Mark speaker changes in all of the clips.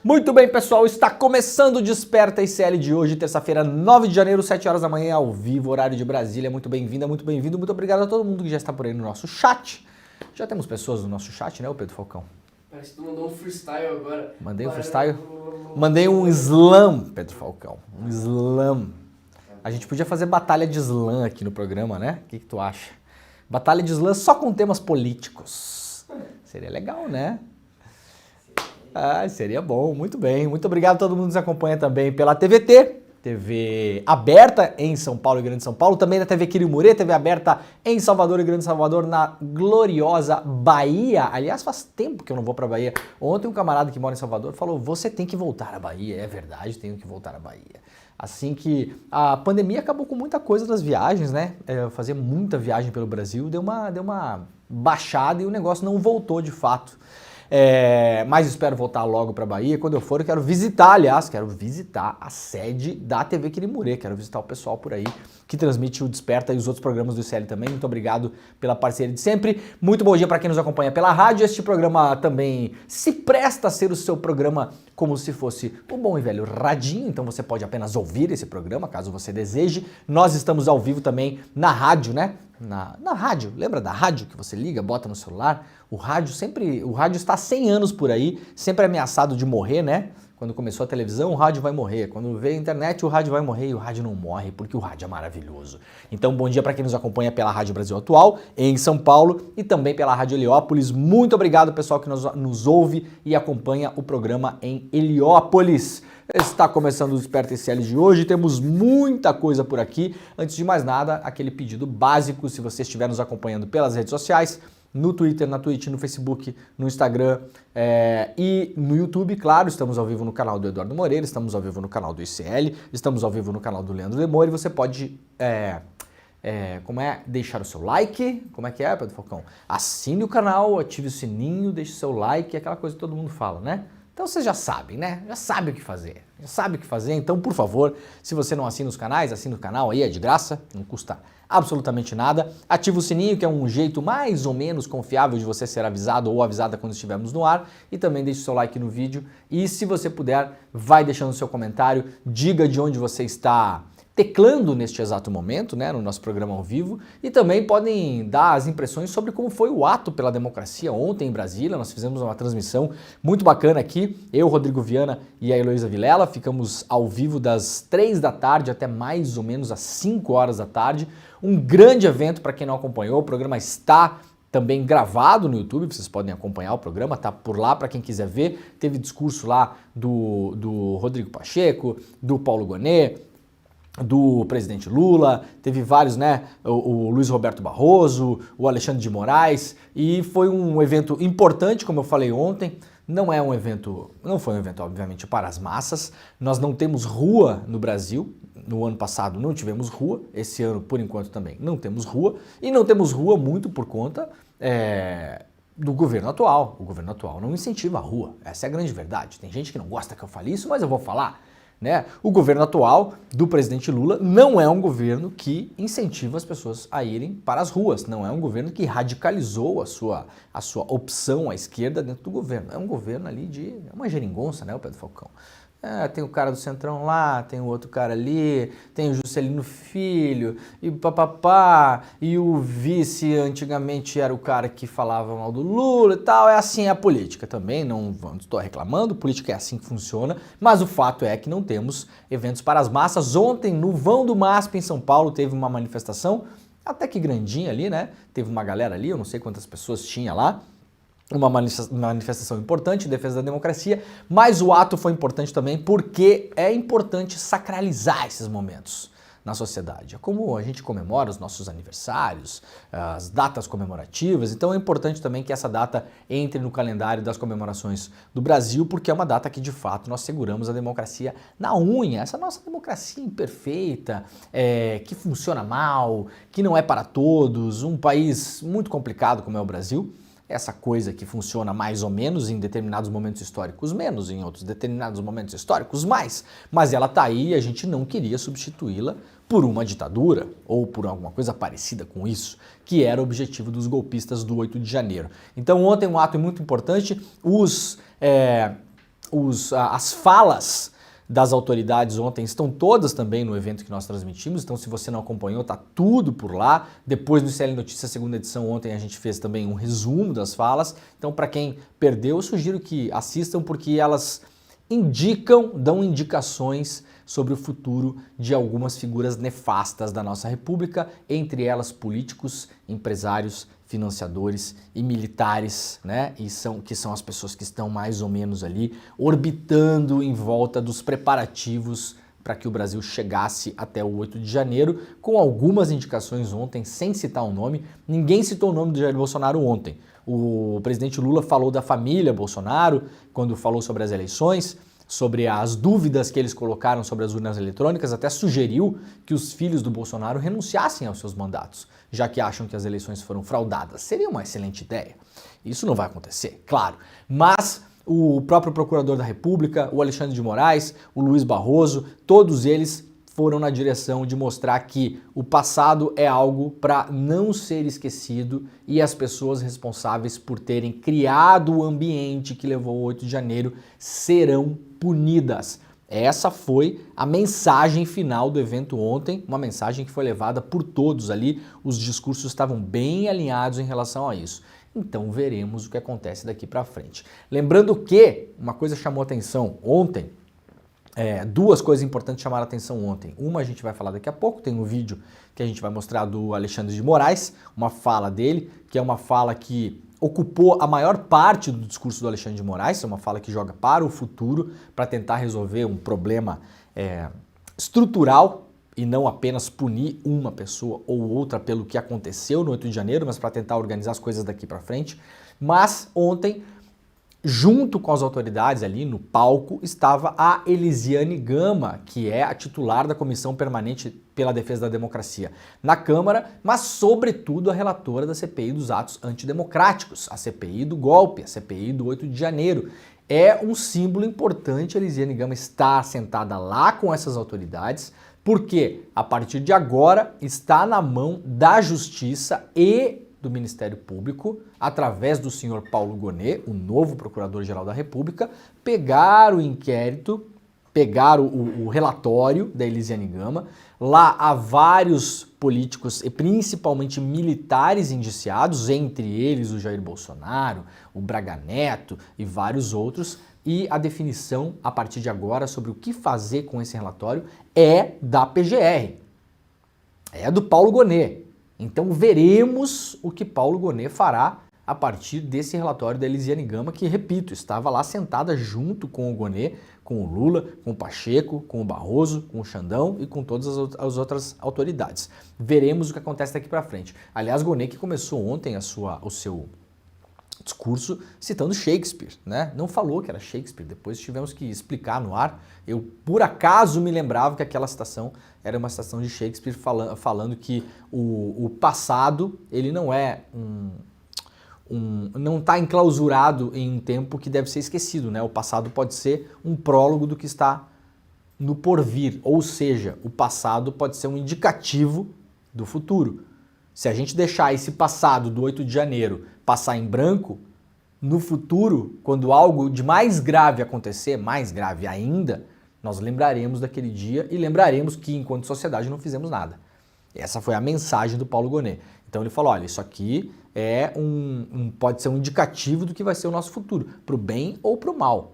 Speaker 1: Muito bem, pessoal, está começando o Desperta ICL de hoje, terça-feira, 9 de janeiro, 7 horas da manhã, ao vivo, horário de Brasília. Muito bem-vinda, muito bem-vindo, muito obrigado a todo mundo que já está por aí no nosso chat. Já temos pessoas no nosso chat, né, o Pedro Falcão?
Speaker 2: Parece que tu mandou um freestyle agora.
Speaker 1: Mandei um freestyle? Mandei um slam, Pedro Falcão, um slam. A gente podia fazer batalha de slam aqui no programa, né? O que tu acha? Batalha de slam só com temas políticos. Seria legal, né? Ah, seria bom, muito bem. Muito obrigado a todo mundo que nos acompanha também pela TVT, TV aberta em São Paulo e Grande São Paulo, também na TV Quirimurê, TV aberta em Salvador e Grande Salvador, na gloriosa Bahia. Aliás, faz tempo que eu não vou pra Bahia. Ontem um camarada que mora em Salvador falou, você tem que voltar à Bahia. É verdade, tenho que voltar à Bahia. Assim que a pandemia acabou com muita coisa das viagens, né? Eu fazia muita viagem pelo Brasil, deu uma baixada e o negócio não voltou de fato. Mas espero voltar logo para Bahia. Quando eu for, eu quero visitar, aliás, quero visitar a sede da TV Quirimurê, quero visitar o pessoal por aí que transmite o Desperta e os outros programas do ICL também. Muito obrigado pela parceria de sempre. Muito bom dia para quem nos acompanha pela rádio. Este programa também se presta a ser o seu programa como se fosse o bom e velho radinho, então você pode apenas ouvir esse programa, caso você deseje. Nós estamos ao vivo também na rádio, né? Na rádio, lembra da rádio que você liga, bota no celular? O rádio está há 100 anos por aí, sempre ameaçado de morrer, né? Quando começou a televisão, o rádio vai morrer. Quando veio a internet, o rádio vai morrer e o rádio não morre, porque o rádio é maravilhoso. Então, bom dia para quem nos acompanha pela Rádio Brasil Atual, em São Paulo, e também pela Rádio Heliópolis. Muito obrigado, pessoal, que nos ouve e acompanha o programa em Heliópolis. Está começando o Desperta ICL de hoje, temos muita coisa por aqui. Antes de mais nada, aquele pedido básico, se você estiver nos acompanhando pelas redes sociais, no Twitter, na Twitch, no Facebook, no Instagram e no YouTube, claro, estamos ao vivo no canal do Eduardo Moreira, estamos ao vivo no canal do ICL, estamos ao vivo no canal do Leandro Demore, você pode deixar o seu like, como é que é, Pedro Falcão? Assine o canal, ative o sininho, deixe o seu like, aquela coisa que todo mundo fala, né? Então vocês já sabem, né? Já sabe o que fazer. Já sabe o que fazer. Então, por favor, se você não assina os canais, assina o canal aí, é de graça, não custa absolutamente nada. Ativa o sininho, que é um jeito mais ou menos confiável de você ser avisado ou avisada quando estivermos no ar. E também deixe o seu like no vídeo. E se você puder, vai deixando o seu comentário, diga de onde você está teclando neste exato momento, né, no nosso programa ao vivo, e também podem dar as impressões sobre como foi o ato pela democracia ontem em Brasília. Nós fizemos uma transmissão muito bacana aqui, eu, Rodrigo Viana e a Heloísa Vilela, ficamos ao vivo das 3 da tarde até mais ou menos às 5 horas da tarde, um grande evento para quem não acompanhou, o programa está também gravado no YouTube, vocês podem acompanhar o programa, tá por lá para quem quiser ver, teve discurso lá do Rodrigo Pacheco, do Paulo Gonet, do presidente Lula, teve vários, né, o Luiz Roberto Barroso, o Alexandre de Moraes, e foi um evento importante, como eu falei ontem. Não foi um evento, obviamente, para as massas. Nós não temos rua no Brasil. No ano passado não tivemos rua, esse ano, por enquanto, também não temos rua, e não temos rua muito por conta do governo atual. O governo atual não incentiva a rua, essa é a grande verdade. Tem gente que não gosta que eu fale isso, mas eu vou falar. Né? O governo atual do presidente Lula não é um governo que incentiva as pessoas a irem para as ruas, não é um governo que radicalizou a sua opção à esquerda dentro do governo, é um governo ali de uma geringonça, né, o Pedro Falcão? Tem o cara do Centrão lá, tem o outro cara ali, tem o Juscelino Filho, e papapá, e o vice antigamente era o cara que falava mal do Lula e tal, é assim a política também, não estou reclamando, política é assim que funciona, mas o fato é que não temos eventos para as massas. Ontem, no vão do MASP em São Paulo, teve uma manifestação, até que grandinha ali, né, teve uma galera ali, eu não sei quantas pessoas tinha lá, uma manifestação importante em defesa da democracia, mas o ato foi importante também porque é importante sacralizar esses momentos na sociedade. É como a gente comemora os nossos aniversários, as datas comemorativas, então é importante também que essa data entre no calendário das comemorações do Brasil, porque é uma data que de fato nós seguramos a democracia na unha, essa nossa democracia imperfeita, que funciona mal, que não é para todos, um país muito complicado como é o Brasil. Essa coisa que funciona mais ou menos em determinados momentos históricos, menos em outros determinados momentos históricos, mais. Mas ela tá aí e a gente não queria substituí-la por uma ditadura ou por alguma coisa parecida com isso, que era o objetivo dos golpistas do 8 de janeiro. Então ontem um ato muito importante, as falas das autoridades ontem estão todas também no evento que nós transmitimos, então se você não acompanhou, tá tudo por lá. Depois do ICL Notícias, segunda edição, ontem a gente fez também um resumo das falas. Então para quem perdeu, eu sugiro que assistam porque elas dão indicações sobre o futuro de algumas figuras nefastas da nossa república, entre elas políticos, empresários, financiadores e militares, né? Que são as pessoas que estão mais ou menos ali orbitando em volta dos preparativos para que o Brasil chegasse até o 8 de janeiro, com algumas indicações ontem, sem citar o nome. Ninguém citou o nome do Jair Bolsonaro ontem. O presidente Lula falou da família Bolsonaro quando falou sobre as eleições, sobre as dúvidas que eles colocaram sobre as urnas eletrônicas, até sugeriu que os filhos do Bolsonaro renunciassem aos seus mandatos, já que acham que as eleições foram fraudadas. Seria uma excelente ideia. Isso não vai acontecer, claro. Mas o próprio Procurador da República, o Alexandre de Moraes, o Luiz Barroso, todos eles foram na direção de mostrar que o passado é algo para não ser esquecido e as pessoas responsáveis por terem criado o ambiente que levou ao 8 de janeiro serão punidas. Essa foi a mensagem final do evento ontem, uma mensagem que foi levada por todos ali, os discursos estavam bem alinhados em relação a isso. Então veremos o que acontece daqui para frente. Lembrando que uma coisa chamou atenção ontem, duas coisas importantes chamaram a atenção ontem. Uma a gente vai falar daqui a pouco, tem um vídeo que a gente vai mostrar do Alexandre de Moraes, uma fala dele, que é uma fala que ocupou a maior parte do discurso do Alexandre de Moraes, é uma fala que joga para o futuro, para tentar resolver um problema estrutural e não apenas punir uma pessoa ou outra pelo que aconteceu no 8 de janeiro, mas para tentar organizar as coisas daqui para frente. Mas ontem, junto com as autoridades ali no palco, estava a Elisiane Gama, que é a titular da Comissão Permanente pela Defesa da Democracia na Câmara, mas sobretudo a relatora da CPI dos atos antidemocráticos, a CPI do golpe, a CPI do 8 de janeiro. É um símbolo importante a Elisiane Gama estar sentada lá com essas autoridades, porque a partir de agora está na mão da Justiça e do Ministério Público, através do senhor Paulo Gonet, o novo Procurador-Geral da República, pegar o inquérito, pegar o relatório da Elisiane Gama. Lá há vários políticos e principalmente militares indiciados, entre eles o Jair Bolsonaro, o Braga Neto e vários outros, e a definição a partir de agora sobre o que fazer com esse relatório é da PGR, é do Paulo Gonet. Então veremos o que Paulo Gonet fará a partir desse relatório da Elisiane Gama, que, repito, estava lá sentada junto com o Gonet, com o Lula, com o Pacheco, com o Barroso, com o Xandão e com todas as outras autoridades. Veremos o que acontece daqui para frente. Aliás, Gonet que começou ontem o seu discurso citando Shakespeare, né? Não falou que era Shakespeare, depois tivemos que explicar no ar. Eu, por acaso, me lembrava que aquela citação era uma citação de Shakespeare falando que o passado, ele não é não está enclausurado em um tempo que deve ser esquecido, né? O passado pode ser um prólogo do que está no porvir, ou seja, o passado pode ser um indicativo do futuro. Se a gente deixar esse passado do 8 de janeiro passar em branco, no futuro, quando algo de mais grave acontecer, mais grave ainda, nós lembraremos daquele dia e lembraremos que, enquanto sociedade, não fizemos nada. Essa foi a mensagem do Paulo Gonet. Então ele falou, olha, isso aqui pode ser um indicativo do que vai ser o nosso futuro, para o bem ou para o mal.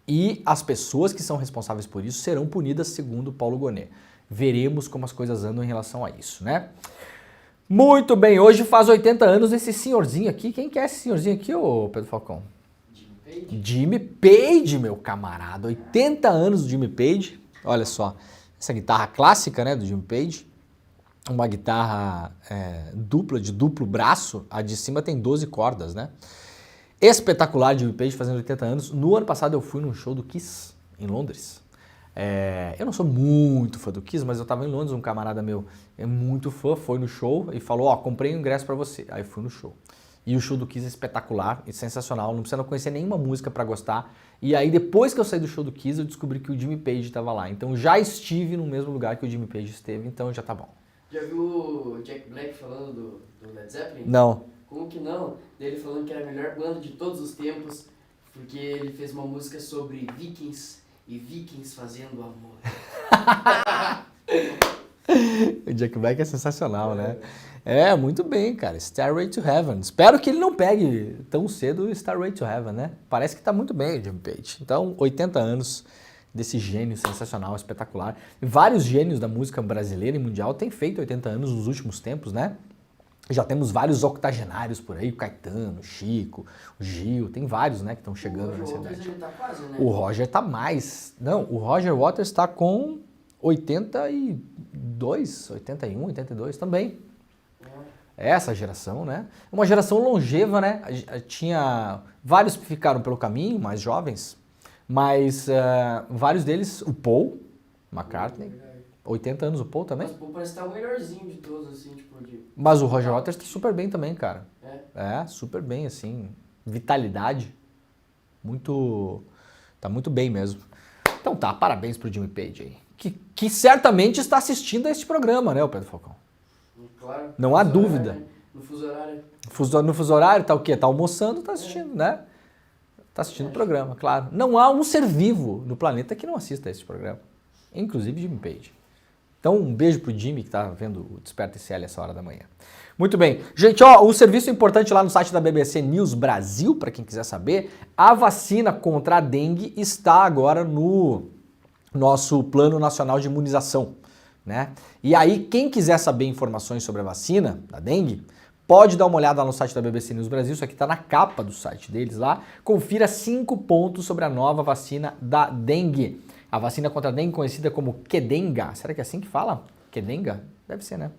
Speaker 1: E as pessoas que são responsáveis por isso serão punidas segundo Paulo Gonet. Veremos como as coisas andam em relação a isso, né? Muito bem, hoje faz 80 anos esse senhorzinho aqui. Quem que é esse senhorzinho aqui, ô Pedro Falcão?
Speaker 2: Jimmy Page.
Speaker 1: Jimmy Page, meu camarada. 80 anos do Jimmy Page. Olha só, essa guitarra clássica, né, do Jimmy Page. Uma guitarra dupla, de duplo braço. A de cima tem 12 cordas, né? Espetacular, Jimmy Page fazendo 80 anos. No ano passado eu fui num show do Kiss, em Londres. Eu não sou muito fã do Kiss, mas eu tava em Londres, um camarada meu é muito fã, foi no show e falou, ó, comprei um ingresso pra você. Aí fui no show. E o show do Kiss é espetacular e sensacional, não precisa não conhecer nenhuma música pra gostar. E aí depois que eu saí do show do Kiss, eu descobri que o Jimmy Page tava lá. Então já estive no mesmo lugar que o Jimmy Page esteve, então já tá bom.
Speaker 2: Já viu o Jack Black falando do Led Zeppelin?
Speaker 1: Não.
Speaker 2: Como que não? Dele falando que era a melhor banda de todos os tempos, Porque ele fez uma música sobre vikings e vikings fazendo amor.
Speaker 1: O Jack Black é sensacional, né? É, muito bem, cara. Stairway to Heaven. Espero que ele não pegue tão cedo o Stairway to Heaven, né? Parece que tá muito bem o Jimmy Page. Então, 80 anos desse gênio sensacional, espetacular. Vários gênios da música brasileira e mundial têm feito 80 anos nos últimos tempos, né? Já temos vários octogenários por aí, o Caetano, o Chico, o Gil, tem vários, né, que estão chegando nessa idade.
Speaker 2: Ele tá quase, né?
Speaker 1: O Roger tá mais. Não, o Roger Waters tá com 82, 81, 82 também. Essa geração, né? Uma geração longeva, né? Tinha vários que ficaram pelo caminho, mais jovens, mas vários deles, o Paul McCartney, 80 anos o Paul também.
Speaker 2: Mas o Paul parece estar o melhorzinho de todos, assim, tipo de...
Speaker 1: Mas o Roger Waters tá super bem também, cara.
Speaker 2: É?
Speaker 1: É, super bem, assim. Vitalidade. Muito... Tá muito bem mesmo. Então tá, parabéns pro Jimmy Page aí. Que certamente está assistindo a este programa, né, o Pedro Falcão?
Speaker 2: Claro.
Speaker 1: Não há
Speaker 2: Fuso
Speaker 1: dúvida.
Speaker 2: horário, né? No fuso horário.
Speaker 1: No fuso horário, tá o quê? Tá almoçando, tá assistindo, né? Tá assistindo o programa, claro. Não há um ser vivo no planeta que não assista a esse programa. Inclusive Jimmy Page. Então, um beijo pro Jimmy que tá vendo o Desperta ICL essa hora da manhã. Muito bem. Gente, ó, um serviço importante lá no site da BBC News Brasil, para quem quiser saber, a vacina contra a dengue está agora no nosso Plano Nacional de Imunização, né? E aí, quem quiser saber informações sobre a vacina da dengue, pode dar uma olhada lá no site da BBC News Brasil, isso aqui está na capa do site deles lá. Confira 5 pontos sobre a nova vacina da dengue. A vacina contra a dengue, conhecida como Qdenga. Será que é assim que fala? Qdenga? Deve ser, né?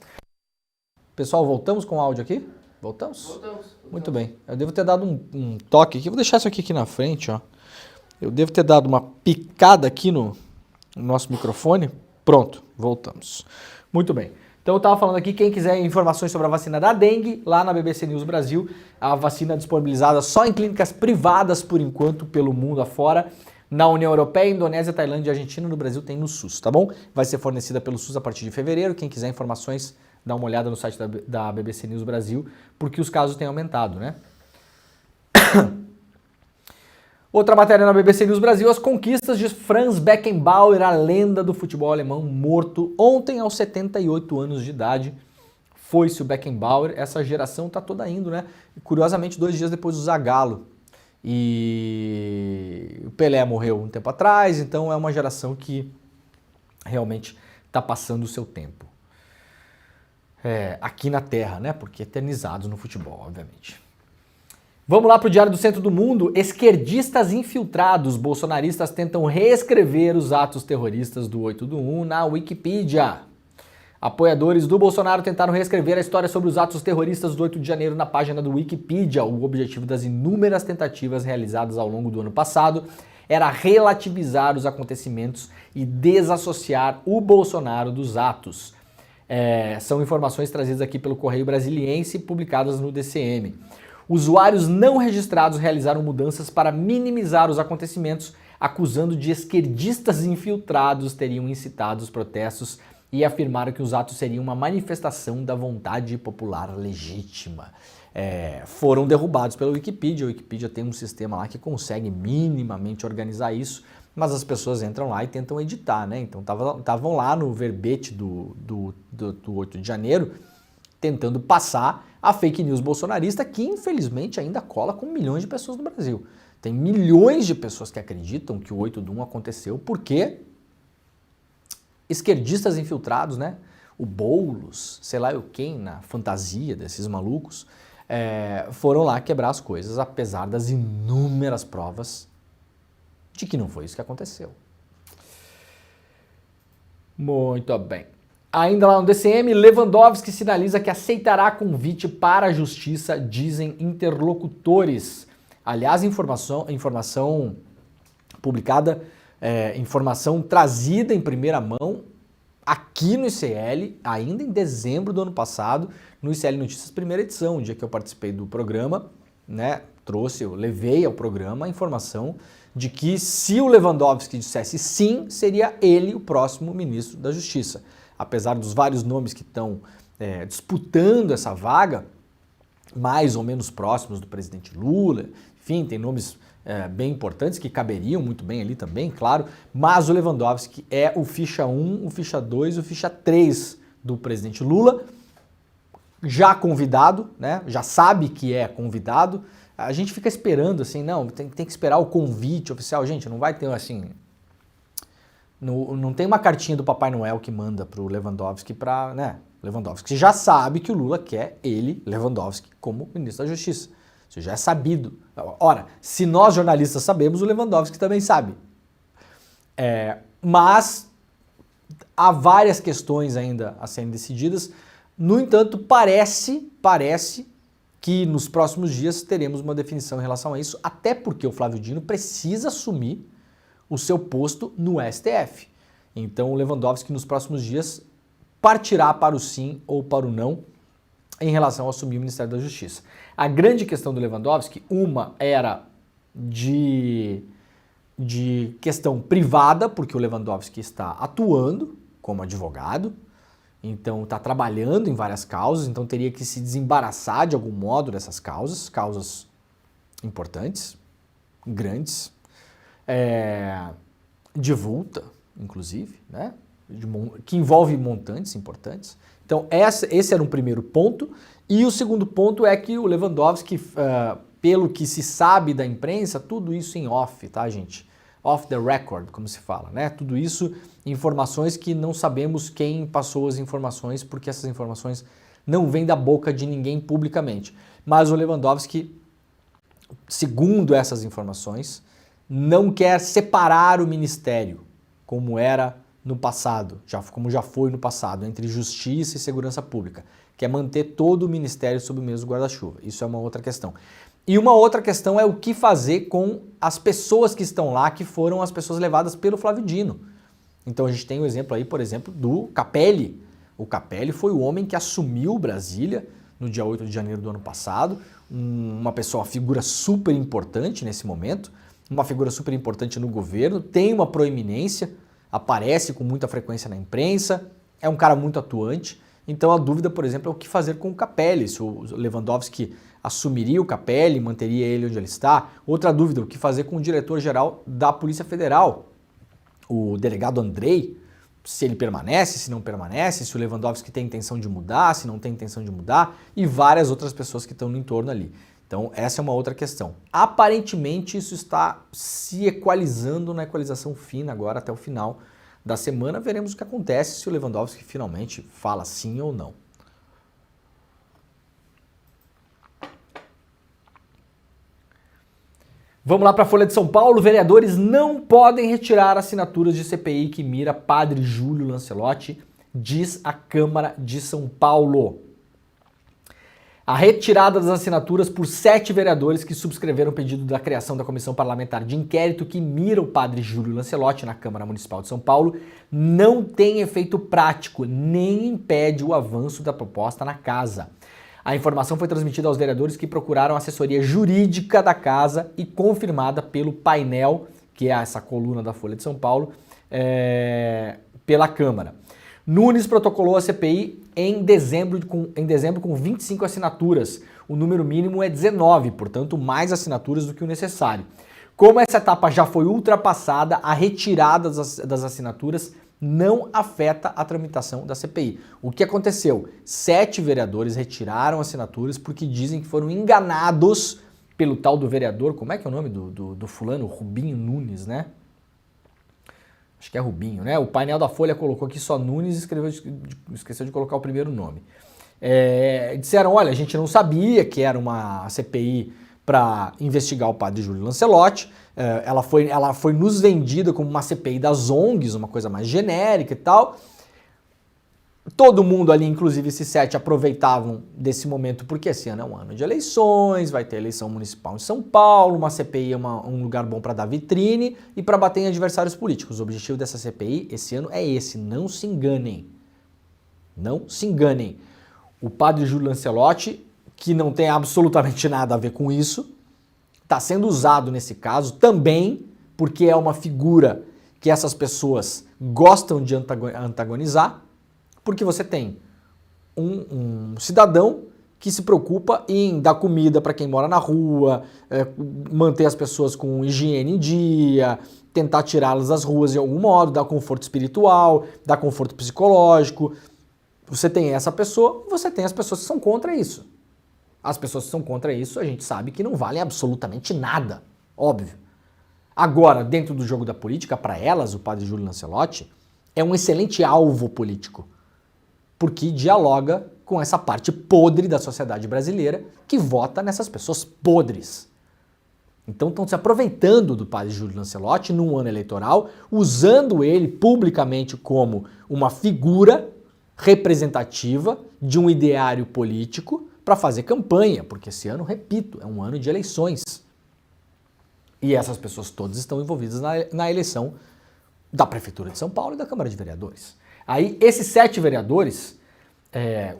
Speaker 1: Pessoal, voltamos com o áudio aqui? Voltamos?
Speaker 2: Voltamos.
Speaker 1: Muito bem. Eu devo ter dado um toque aqui. Vou deixar isso aqui na frente, ó. Eu devo ter dado uma picada aqui no nosso microfone. Pronto, voltamos. Muito bem. Então eu estava falando aqui, quem quiser informações sobre a vacina da dengue, lá na BBC News Brasil, a vacina disponibilizada só em clínicas privadas, por enquanto, pelo mundo afora. Na União Europeia, Indonésia, Tailândia e Argentina, no Brasil tem no SUS, tá bom? Vai ser fornecida pelo SUS a partir de fevereiro. Quem quiser informações, dá uma olhada no site da BBC News Brasil, porque os casos têm aumentado, né? Outra matéria na BBC News Brasil, as conquistas de Franz Beckenbauer, a lenda do futebol alemão, morto ontem aos 78 anos de idade. Foi-se o Beckenbauer, essa geração tá toda indo, né? Curiosamente, 2 dias depois do Zagallo. E o Pelé morreu um tempo atrás, então é uma geração que realmente está passando o seu tempo. Aqui na Terra, né? Porque eternizados no futebol, obviamente. Vamos lá para o Diário do Centro do Mundo. Esquerdistas infiltrados bolsonaristas tentam reescrever os atos terroristas do 8 do 1 na Wikipedia. Apoiadores do Bolsonaro tentaram reescrever a história sobre os atos terroristas do 8 de janeiro na página do Wikipedia. O objetivo das inúmeras tentativas realizadas ao longo do ano passado era relativizar os acontecimentos e desassociar o Bolsonaro dos atos. São informações trazidas aqui pelo Correio Brasiliense e publicadas no DCM. Usuários não registrados realizaram mudanças para minimizar os acontecimentos, acusando de esquerdistas infiltrados teriam incitado os protestos e afirmaram que os atos seriam uma manifestação da vontade popular legítima. Foram derrubados pela Wikipedia. A Wikipedia tem um sistema lá que consegue minimamente organizar isso, mas as pessoas entram lá e tentam editar, né? Então estavam lá no verbete do 8 de janeiro tentando passar a fake news bolsonarista, que infelizmente ainda cola com milhões de pessoas no Brasil. Tem milhões de pessoas que acreditam que o 8 do 1 aconteceu porque esquerdistas infiltrados, né? O Boulos, sei lá eu quem, na fantasia desses malucos, foram lá quebrar as coisas, apesar das inúmeras provas de que não foi isso que aconteceu. Muito bem. Ainda lá no DCM, Lewandowski sinaliza que aceitará convite para a justiça, dizem interlocutores. Aliás, informação publicada, informação trazida em primeira mão aqui no ICL, ainda em dezembro do ano passado, no ICL Notícias, primeira edição, o dia que eu participei do programa, né, eu levei ao programa a informação de que se o Lewandowski dissesse sim, seria ele o próximo ministro da Justiça. Apesar dos vários nomes que estão disputando essa vaga, mais ou menos próximos do presidente Lula, enfim, tem nomes bem importantes, que caberiam muito bem ali também, claro, mas o Lewandowski é o ficha 1, o ficha 2, o ficha 3 do presidente Lula, já convidado, né? Já sabe que é convidado. A gente fica esperando assim, não, tem que esperar o convite oficial. Gente, não vai ter assim... Não tem uma cartinha do Papai Noel que manda pro Lewandowski para, né? Lewandowski já sabe que o Lula quer ele, Lewandowski, como ministro da Justiça. Isso já é sabido. Ora, se nós jornalistas sabemos, o Lewandowski também sabe. Mas há várias questões ainda a serem decididas. No entanto, parece que nos próximos dias teremos uma definição em relação a isso, até porque o Flávio Dino precisa assumir o seu posto no STF. Então o Lewandowski nos próximos dias partirá para o sim ou para o não em relação a assumir o Ministério da Justiça. A grande questão do Lewandowski, uma era de questão privada, porque o Lewandowski está atuando como advogado, então está trabalhando em várias causas, então teria que se desembaraçar de algum modo dessas causas importantes, grandes, de vulta, inclusive, né? Que envolve montantes importantes. Então esse era um primeiro ponto. E o segundo ponto é que o Lewandowski, pelo que se sabe da imprensa, tudo isso em off, tá, gente? Off the record, como se fala, né? Tudo isso, informações que não sabemos quem passou as informações, porque essas informações não vêm da boca de ninguém publicamente. Mas o Lewandowski, segundo essas informações, não quer separar o ministério, como era no passado, como já foi no passado, entre Justiça e Segurança Pública. Quer manter todo o ministério sob o mesmo guarda-chuva. Isso é uma outra questão. E uma outra questão é o que fazer com as pessoas que estão lá, que foram as pessoas levadas pelo Flávio Dino. Então a gente tem o exemplo aí, por exemplo, do Capelli. O Capelli foi o homem que assumiu Brasília no dia 8 de janeiro do ano passado, uma figura super importante nesse momento, uma figura super importante no governo, tem uma proeminência, aparece com muita frequência na imprensa, é um cara muito atuante. Então a dúvida, por exemplo, é o que fazer com o Capelli, se o Lewandowski assumiria o Capelli, manteria ele onde ele está. Outra dúvida, o que fazer com o diretor-geral da Polícia Federal, o delegado Andrei, se ele permanece, se não permanece, se o Lewandowski tem intenção de mudar, se não tem intenção de mudar, e várias outras pessoas que estão no entorno ali. Então essa é uma outra questão. Aparentemente isso está se equalizando na equalização fina agora até o final da semana. Veremos o que acontece se o Lewandowski finalmente fala sim ou não. Vamos lá para a Folha de São Paulo. Vereadores não podem retirar assinaturas de CPI que mira Padre Júlio Lancelotti, diz a Câmara de São Paulo. A retirada das assinaturas por 7 vereadores que subscreveram o pedido da criação da comissão parlamentar de inquérito que mira o Padre Júlio Lancelotti na Câmara Municipal de São Paulo não tem efeito prático, nem impede o avanço da proposta na casa. A informação foi transmitida aos vereadores que procuraram a assessoria jurídica da casa e confirmada pelo painel, que é essa coluna da Folha de São Paulo, pela Câmara. Nunes protocolou a CPI em dezembro com 25 assinaturas. O número mínimo é 19, portanto, mais assinaturas do que o necessário. Como essa etapa já foi ultrapassada, a retirada das assinaturas não afeta a tramitação da CPI. O que aconteceu? 7 vereadores retiraram assinaturas porque dizem que foram enganados pelo tal do vereador, como é que é o nome do fulano? Rubinho Nunes, né? Acho que é Rubinho, né? O painel da Folha colocou aqui só Nunes e esqueceu de colocar o primeiro nome. Disseram, olha, a gente não sabia que era uma CPI para investigar o padre Júlio Lancelotti. Ela foi nos vendida como uma CPI das ONGs, uma coisa mais genérica e tal. Todo mundo ali, inclusive esses 7, aproveitavam desse momento porque esse ano é um ano de eleições, vai ter eleição municipal em São Paulo, uma CPI é um lugar bom para dar vitrine e para bater em adversários políticos. O objetivo dessa CPI esse ano é esse, não se enganem. Não se enganem. O padre Júlio Lancelotti, que não tem absolutamente nada a ver com isso, está sendo usado nesse caso também porque é uma figura que essas pessoas gostam de antagonizar, porque você tem um cidadão que se preocupa em dar comida para quem mora na rua, manter as pessoas com higiene em dia, tentar tirá-las das ruas de algum modo, dar conforto espiritual, dar conforto psicológico. Você tem essa pessoa e você tem as pessoas que são contra isso. As pessoas que são contra isso, a gente sabe que não valem absolutamente nada, óbvio. Agora, dentro do jogo da política, para elas, o padre Júlio Lancelotti é um excelente alvo político, porque dialoga com essa parte podre da sociedade brasileira que vota nessas pessoas podres. Então estão se aproveitando do padre Júlio Lancelotti num ano eleitoral, usando ele publicamente como uma figura representativa de um ideário político para fazer campanha, porque esse ano, repito, é um ano de eleições. E essas pessoas todas estão envolvidas na eleição da Prefeitura de São Paulo e da Câmara de Vereadores. Aí, esses 7 vereadores,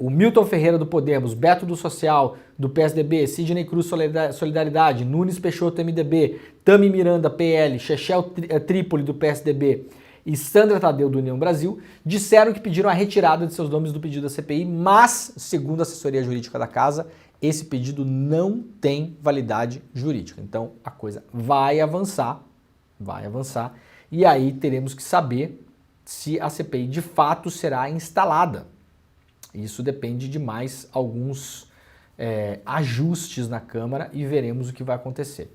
Speaker 1: o Milton Ferreira do Podemos, Beto do Social do PSDB, Sidney Cruz Solidariedade, Nunes Peixoto MDB, Tami Miranda PL, Chechel Trípoli do PSDB e Sandra Tadeu do União Brasil, disseram que pediram a retirada de seus nomes do pedido da CPI, mas, segundo a assessoria jurídica da casa, esse pedido não tem validade jurídica. Então a coisa vai avançar, e aí teremos que saber se a CPI de fato será instalada. Isso depende de mais alguns ajustes na Câmara e veremos o que vai acontecer.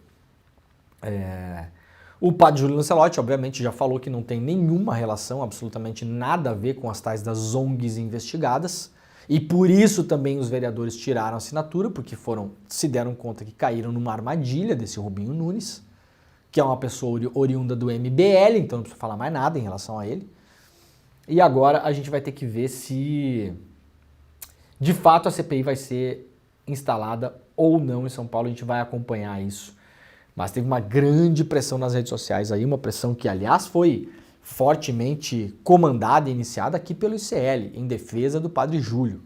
Speaker 1: O padre Júlio Lancelotti, obviamente, já falou que não tem nenhuma relação, absolutamente nada a ver com as tais das ONGs investigadas, e por isso também os vereadores tiraram a assinatura, porque se deram conta que caíram numa armadilha desse Rubinho Nunes, que é uma pessoa oriunda do MBL, então não precisa falar mais nada em relação a ele. E agora a gente vai ter que ver se de fato a CPI vai ser instalada ou não em São Paulo, a gente vai acompanhar isso. Mas teve uma grande pressão nas redes sociais aí, uma pressão que, aliás, foi fortemente comandada e iniciada aqui pelo ICL, em defesa do padre Júlio,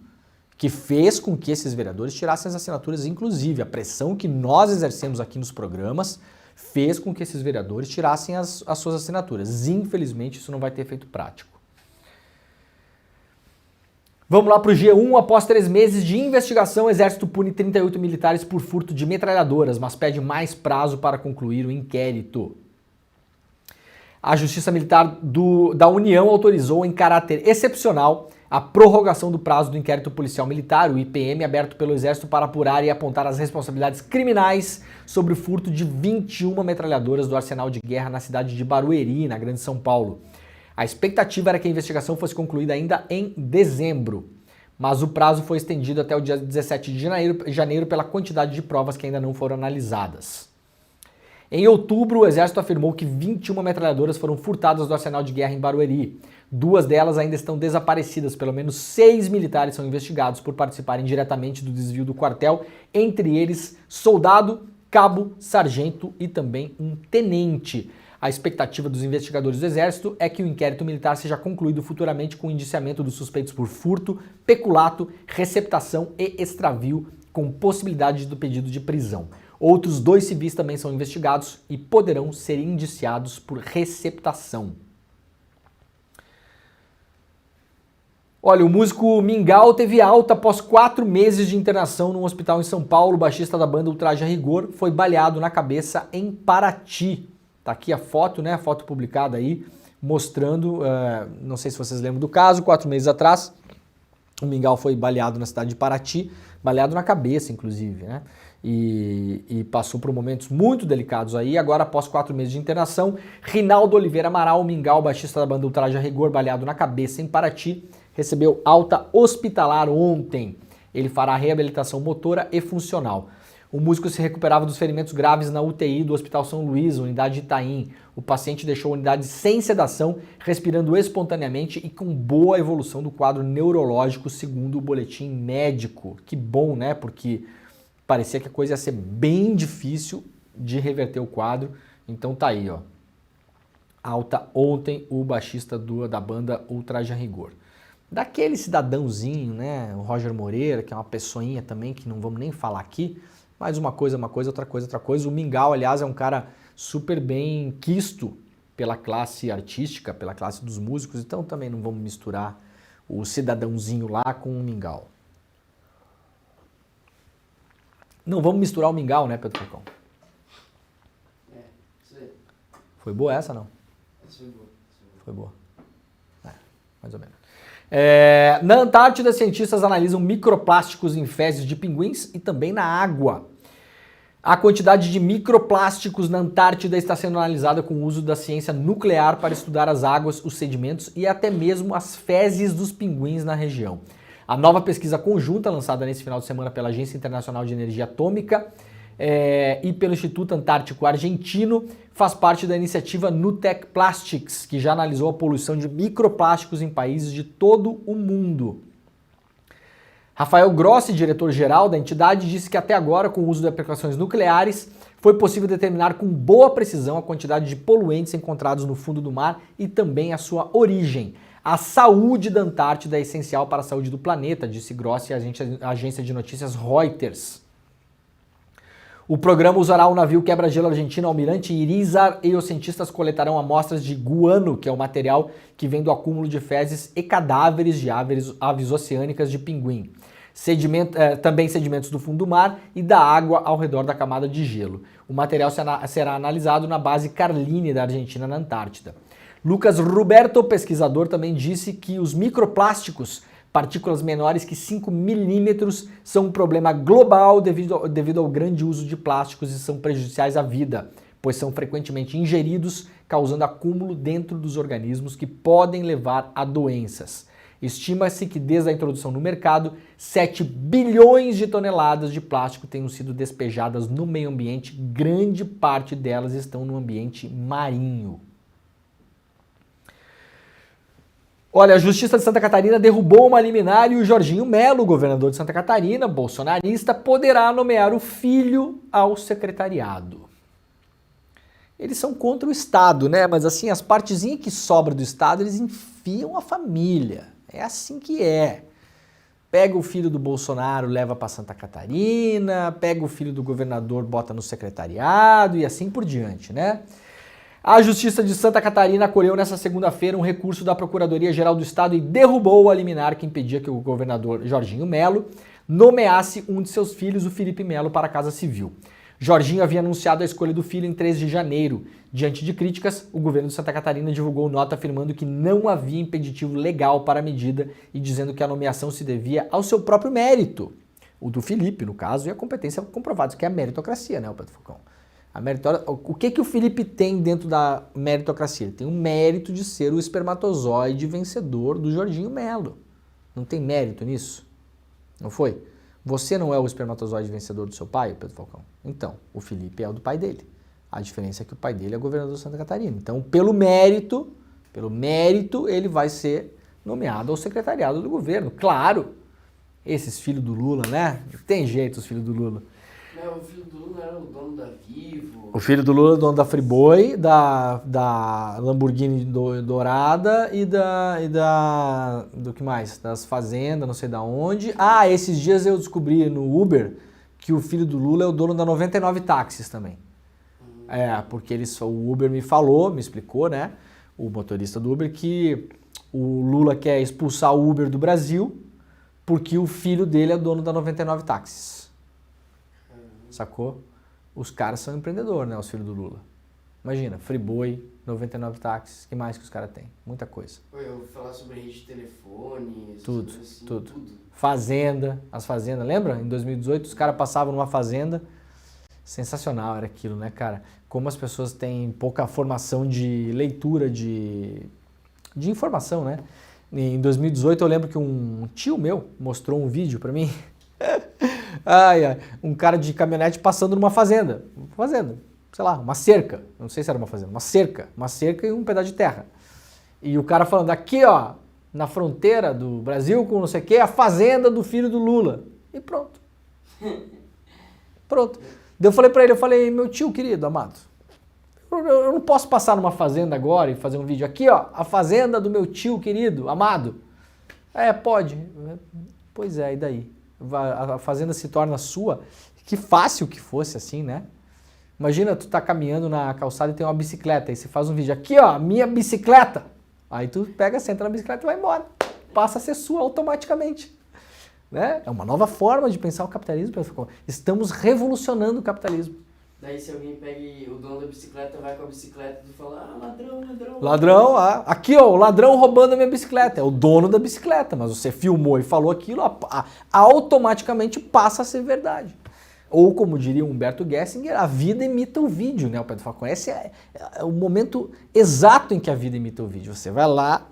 Speaker 1: que fez com que esses vereadores tirassem as assinaturas, inclusive a pressão que nós exercemos aqui nos programas fez com que esses vereadores tirassem as suas assinaturas. Infelizmente, isso não vai ter efeito prático. Vamos lá para o G1. Após 3 meses de investigação, o Exército pune 38 militares por furto de metralhadoras, mas pede mais prazo para concluir o inquérito. A Justiça Militar da União autorizou em caráter excepcional a prorrogação do prazo do inquérito policial militar, o IPM, aberto pelo Exército para apurar e apontar as responsabilidades criminais sobre o furto de 21 metralhadoras do arsenal de guerra na cidade de Barueri, na Grande São Paulo. A expectativa era que a investigação fosse concluída ainda em dezembro, mas o prazo foi estendido até o dia 17 de janeiro pela quantidade de provas que ainda não foram analisadas. Em outubro, o Exército afirmou que 21 metralhadoras foram furtadas do arsenal de guerra em Barueri. 2 delas ainda estão desaparecidas, pelo menos 6 militares são investigados por participarem diretamente do desvio do quartel, entre eles soldado, cabo, sargento e também um tenente. A expectativa dos investigadores do Exército é que o inquérito militar seja concluído futuramente com o indiciamento dos suspeitos por furto, peculato, receptação e extravio, com possibilidade do pedido de prisão. Outros 2 civis também são investigados e poderão ser indiciados por receptação. Olha, o músico Mingau teve alta após 4 meses de internação num hospital em São Paulo. O baixista da banda Ultraje a Rigor foi baleado na cabeça em Paraty. Tá aqui a foto, né? A foto publicada aí, mostrando, não sei se vocês lembram do caso, 4 meses atrás, o Mingau foi baleado na cidade de Paraty, baleado na cabeça, inclusive, né? E passou por momentos muito delicados aí. Agora, após 4 meses de internação, Rinaldo Oliveira Amaral, Mingau, baixista da banda Ultraje a Rigor, baleado na cabeça em Paraty, recebeu alta hospitalar ontem. Ele fará reabilitação motora e funcional. O músico se recuperava dos ferimentos graves na UTI do Hospital São Luís, unidade de Itaim. O paciente deixou a unidade sem sedação, respirando espontaneamente e com boa evolução do quadro neurológico, segundo o boletim médico. Que bom, né? Porque parecia que a coisa ia ser bem difícil de reverter o quadro. Então tá aí, ó. Alta ontem o baixista da banda Ultraje a Rigor. Daquele cidadãozinho, né? O Roger Moreira, que é uma pessoinha também, que não vamos nem falar aqui. Mas uma coisa, outra coisa. O Mingau, aliás, é um cara super bem quisto pela classe artística, pela classe dos músicos, então também não vamos misturar o cidadãozinho lá com o Mingau. Não vamos misturar o mingau, né, Pedro Falcão?
Speaker 2: É, isso aí.
Speaker 1: Foi boa essa, não?
Speaker 2: Essa foi boa.
Speaker 1: Foi boa. É, mais ou menos. Na Antártida, cientistas analisam microplásticos em fezes de pinguins e também na água. A quantidade de microplásticos na Antártida está sendo analisada com o uso da ciência nuclear para estudar as águas, os sedimentos e até mesmo as fezes dos pinguins na região. A nova pesquisa conjunta, lançada nesse final de semana pela Agência Internacional de Energia Atômica e pelo Instituto Antártico Argentino, faz parte da iniciativa Nutec Plastics, que já analisou a poluição de microplásticos em países de todo o mundo. Rafael Grossi, diretor-geral da entidade, disse que até agora, com o uso de aplicações nucleares, foi possível determinar com boa precisão a quantidade de poluentes encontrados no fundo do mar e também a sua origem. A saúde da Antártida é essencial para a saúde do planeta, disse Grossi à agência de notícias Reuters. O programa usará o navio quebra-gelo argentino Almirante Irizar e os cientistas coletarão amostras de guano, que é o material que vem do acúmulo de fezes e cadáveres de aves oceânicas de pinguim. Também sedimentos do fundo do mar e da água ao redor da camada de gelo. O material será analisado na base Carline da Argentina, na Antártida. Lucas Roberto, pesquisador, também disse que os microplásticos, partículas menores que 5 milímetros, são um problema global devido ao grande uso de plásticos e são prejudiciais à vida, pois são frequentemente ingeridos, causando acúmulo dentro dos organismos que podem levar a doenças. Estima-se que desde a introdução no mercado, 7 bilhões de toneladas de plástico tenham sido despejadas no meio ambiente, grande parte delas estão no ambiente marinho. Olha, a Justiça de Santa Catarina derrubou uma liminar e o Jorginho Melo, governador de Santa Catarina, bolsonarista, poderá nomear o filho ao secretariado. Eles são contra o Estado, né? Mas assim, as partezinhas que sobram do Estado, eles enfiam a família. É assim que é. Pega o filho do Bolsonaro, leva para Santa Catarina, pega o filho do governador, bota no secretariado e assim por diante, né? A Justiça de Santa Catarina acolheu nesta segunda-feira um recurso da Procuradoria-Geral do Estado e derrubou a liminar que impedia que o governador Jorginho Melo nomeasse um de seus filhos, o Felipe Melo, para a Casa Civil. Jorginho havia anunciado a escolha do filho em 3 de janeiro. Diante de críticas, o governo de Santa Catarina divulgou nota afirmando que não havia impeditivo legal para a medida e dizendo que a nomeação se devia ao seu próprio mérito. O do Felipe, no caso, e a competência comprovada, que é a meritocracia, né, o Pedro Falcão? O que o Felipe tem dentro da meritocracia? Ele tem o mérito de ser o espermatozoide vencedor do Jorginho Melo. Não tem mérito nisso? Não foi? Você não é o espermatozoide vencedor do seu pai, Pedro Falcão? Então, o Felipe é o do pai dele. A diferença é que o pai dele é governador de Santa Catarina. Então, pelo mérito, ele vai ser nomeado ao secretariado do governo. Claro, esses filhos do Lula, né? Não tem jeito os filhos do Lula.
Speaker 2: Não, o filho do Lula era o dono da Vivo.
Speaker 1: O filho do Lula é o dono da Friboi, da Lamborghini Dourada do que mais? Das fazendas, não sei da onde. Ah, esses dias eu descobri no Uber que o filho do Lula é o dono da 99 táxis também. Porque o Uber me explicou, né? O motorista do Uber, que o Lula quer expulsar o Uber do Brasil porque o filho dele é dono da 99 táxis. Sacou? Os caras são empreendedores, né? Os filhos do Lula. Imagina, Friboi, 99 táxis, que mais que os caras têm? Muita coisa.
Speaker 2: Eu vou falar sobre rede de telefone,
Speaker 1: tudo,
Speaker 2: assim,
Speaker 1: tudo. Fazenda, as fazendas, lembra? Em 2018 os caras passavam numa fazenda, sensacional era aquilo, né, cara? Como as pessoas têm pouca formação de leitura, de informação, né? Em 2018 eu lembro que um tio meu mostrou um vídeo pra mim. Um cara de caminhonete passando numa fazenda, sei lá, uma cerca, não sei se era uma fazenda, uma cerca e um pedaço de terra. E o cara falando, aqui ó, na fronteira do Brasil com não sei o que, a fazenda do filho do Lula. E pronto. Pronto. Daí eu falei pra ele, meu tio querido, amado, eu não posso passar numa fazenda agora e fazer um vídeo, aqui ó, a fazenda do meu tio querido, amado. Pode. Pois é, e daí? A fazenda se torna sua, que fácil que fosse assim, né? Imagina, tu tá caminhando na calçada e tem uma bicicleta, aí você faz um vídeo, aqui ó, minha bicicleta! Aí tu pega, senta na bicicleta e vai embora. Passa a ser sua automaticamente. Né? É uma nova forma de pensar o capitalismo, Pedro Falcão. Estamos revolucionando o capitalismo.
Speaker 2: Daí se alguém pega e o dono da bicicleta vai com a bicicleta e fala, ladrão, ladrão.
Speaker 1: Ladrão, aqui ó, o ladrão roubando a minha bicicleta. É o dono da bicicleta, mas você filmou e falou aquilo, automaticamente passa a ser verdade. Ou como diria Humberto Gessinger, a vida imita o vídeo, né, o Pedro Falcão? Esse é o momento exato em que a vida imita o vídeo. Você vai lá,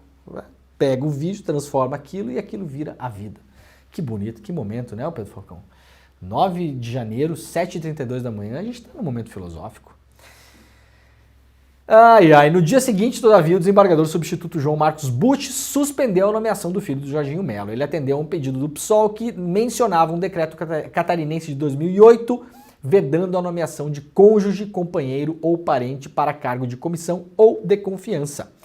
Speaker 1: pega o vídeo, transforma aquilo e aquilo vira a vida. Que bonito, que momento, né, o Pedro Falcão? 9 de janeiro, 7h32 da manhã, a gente está num momento filosófico. No dia seguinte, todavia, o desembargador substituto João Marcos Butti suspendeu a nomeação do filho do Jorginho Melo. Ele atendeu a um pedido do PSOL que mencionava um decreto catarinense de 2008 vedando a nomeação de cônjuge, companheiro ou parente para cargo de comissão ou de confiança.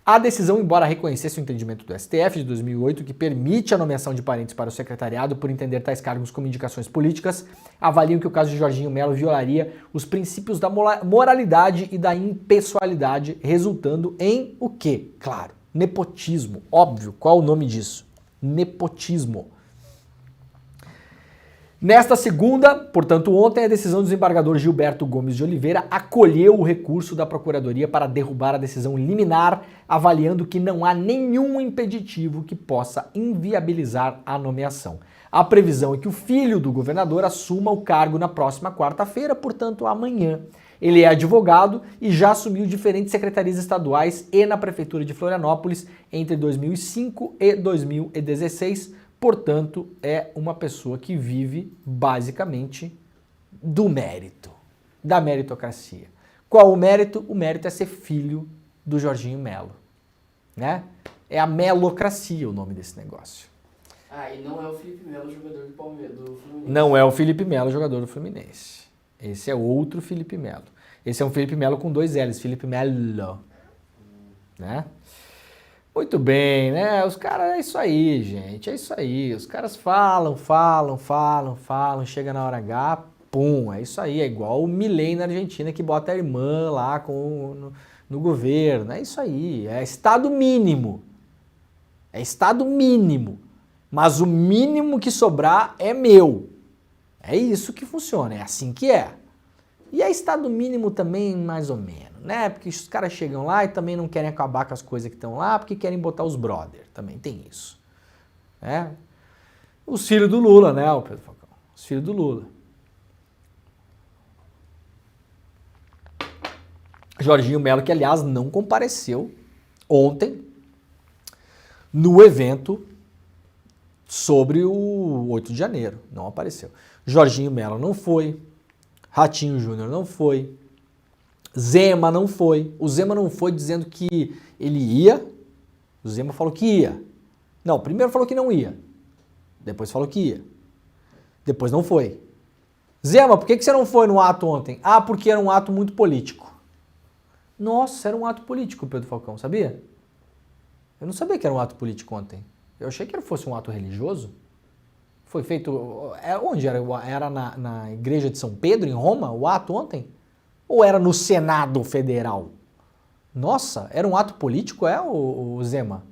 Speaker 1: A decisão, embora reconhecesse o entendimento do STF de 2008, que permite a nomeação de parentes para o secretariado por entender tais cargos como indicações políticas, avaliam que o caso de Jorginho Melo violaria os princípios da moralidade e da impessoalidade, resultando em o quê? Claro, nepotismo. Óbvio, qual o nome disso? Nepotismo. Nesta segunda, portanto ontem, a decisão do desembargador Gilberto Gomes de Oliveira acolheu o recurso da Procuradoria para derrubar a decisão liminar, avaliando que não há nenhum impeditivo que possa inviabilizar a nomeação. A previsão é que o filho do governador assuma o cargo na próxima quarta-feira, portanto amanhã. Ele é advogado e já assumiu diferentes secretarias estaduais e na Prefeitura de Florianópolis entre 2005 e 2016, portanto, é uma pessoa que vive, basicamente, do mérito, da meritocracia. Qual o mérito? O mérito é ser filho do Jorginho Melo, né? É a melocracia o nome desse negócio.
Speaker 2: E não é o Felipe Melo, jogador do Fluminense.
Speaker 1: Não é o Felipe Melo, jogador do Fluminense. Esse é outro Felipe Melo. Esse é um Felipe Melo com 2 L's, Felipe Melo, né? Muito bem, né? Os caras, é isso aí, gente, é isso aí. Os caras falam, chega na hora H, pum, é isso aí. É igual o Milei na Argentina que bota a irmã lá no governo, é isso aí. É Estado mínimo, mas o mínimo que sobrar é meu. É isso que funciona, é assim que é. E é Estado mínimo também, mais ou menos, né? Porque os caras chegam lá e também não querem acabar com as coisas que estão lá, porque querem botar os brother, também tem isso. Né? Os filhos do Lula, né, o Pedro Falcão? Os filhos do Lula. Jorginho Melo, que aliás não compareceu ontem no evento sobre o 8 de janeiro, não apareceu. Jorginho Melo não foi. Ratinho Júnior não foi, Zema não foi. O Zema não foi dizendo que ele ia, o Zema falou que ia. Não, primeiro falou que não ia, depois falou que ia, depois não foi. Zema, por que você não foi no ato ontem? Porque era um ato muito político. Nossa, era um ato político, Pedro Falcão, sabia? Eu não sabia que era um ato político ontem. Eu achei que fosse um ato religioso. Foi feito... Onde era? Era na igreja de São Pedro, em Roma, o ato ontem? Ou era no Senado Federal? Nossa, era um ato político, o Zema?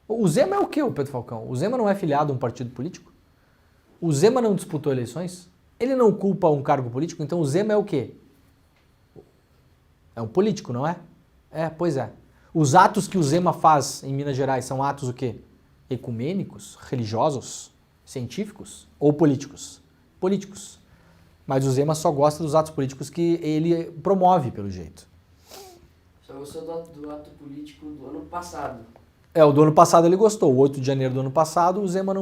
Speaker 1: O Zema é o quê, o Pedro Falcão? O Zema não é filiado a um partido político? O Zema não disputou eleições? Ele não culpa um cargo político? Então o Zema é o quê? É um político, não é? Pois é. Os atos que o Zema faz em Minas Gerais são atos o quê? Ecumênicos? Religiosos? Científicos ou políticos? Políticos. Mas o Zema só gosta dos atos políticos que ele promove, pelo jeito.
Speaker 2: Só gostou do ato político do ano passado.
Speaker 1: O do ano passado ele gostou. O 8 de janeiro do ano passado, o Zema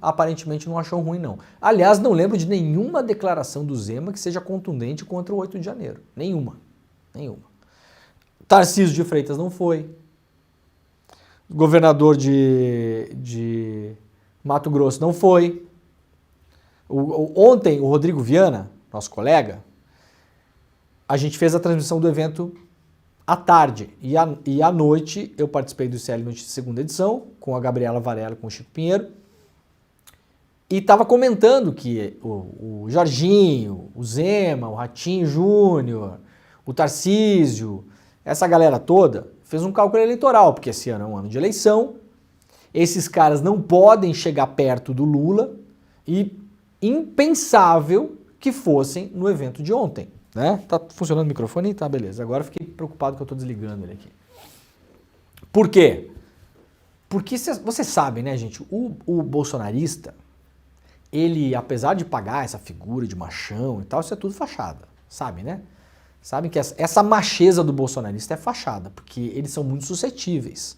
Speaker 1: aparentemente não achou ruim, não. Aliás, não lembro de nenhuma declaração do Zema que seja contundente contra o 8 de janeiro. Nenhuma. Tarcísio de Freitas não foi. Governador de Mato Grosso não foi. Ontem, o Rodrigo Viana, nosso colega, a gente fez a transmissão do evento à tarde. E à noite, eu participei do ICL Notícias segunda edição, com a Gabriela Varela e com o Chico Pinheiro. E estava comentando que o Jorginho, o Zema, o Ratinho Júnior, o Tarcísio, essa galera toda, fez um cálculo eleitoral, porque esse ano é um ano de eleição. Esses caras não podem chegar perto do Lula e impensável que fossem no evento de ontem, né? Tá funcionando o microfone? Tá, beleza. Agora eu fiquei preocupado que eu tô desligando ele aqui. Por quê? Porque vocês sabem, né, gente, o bolsonarista, ele, apesar de pagar essa figura de machão e tal, isso é tudo fachada, sabe, né? Sabem que essa macheza do bolsonarista é fachada, porque eles são muito suscetíveis.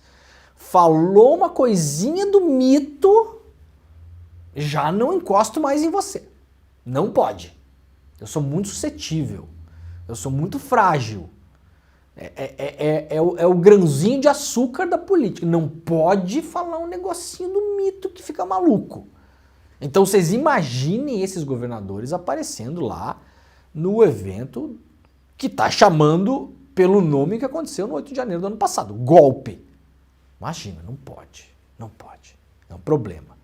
Speaker 1: Falou uma coisinha do mito, já não encosto mais em você. Não pode. Eu sou muito suscetível. Eu sou muito frágil. É o grãozinho de açúcar da política. Não pode falar um negocinho do mito que fica maluco. Então vocês imaginem esses governadores aparecendo lá no evento que está chamando pelo nome que aconteceu no 8 de janeiro do ano passado. Golpe. Imagina, não pode. Não pode. É um problema.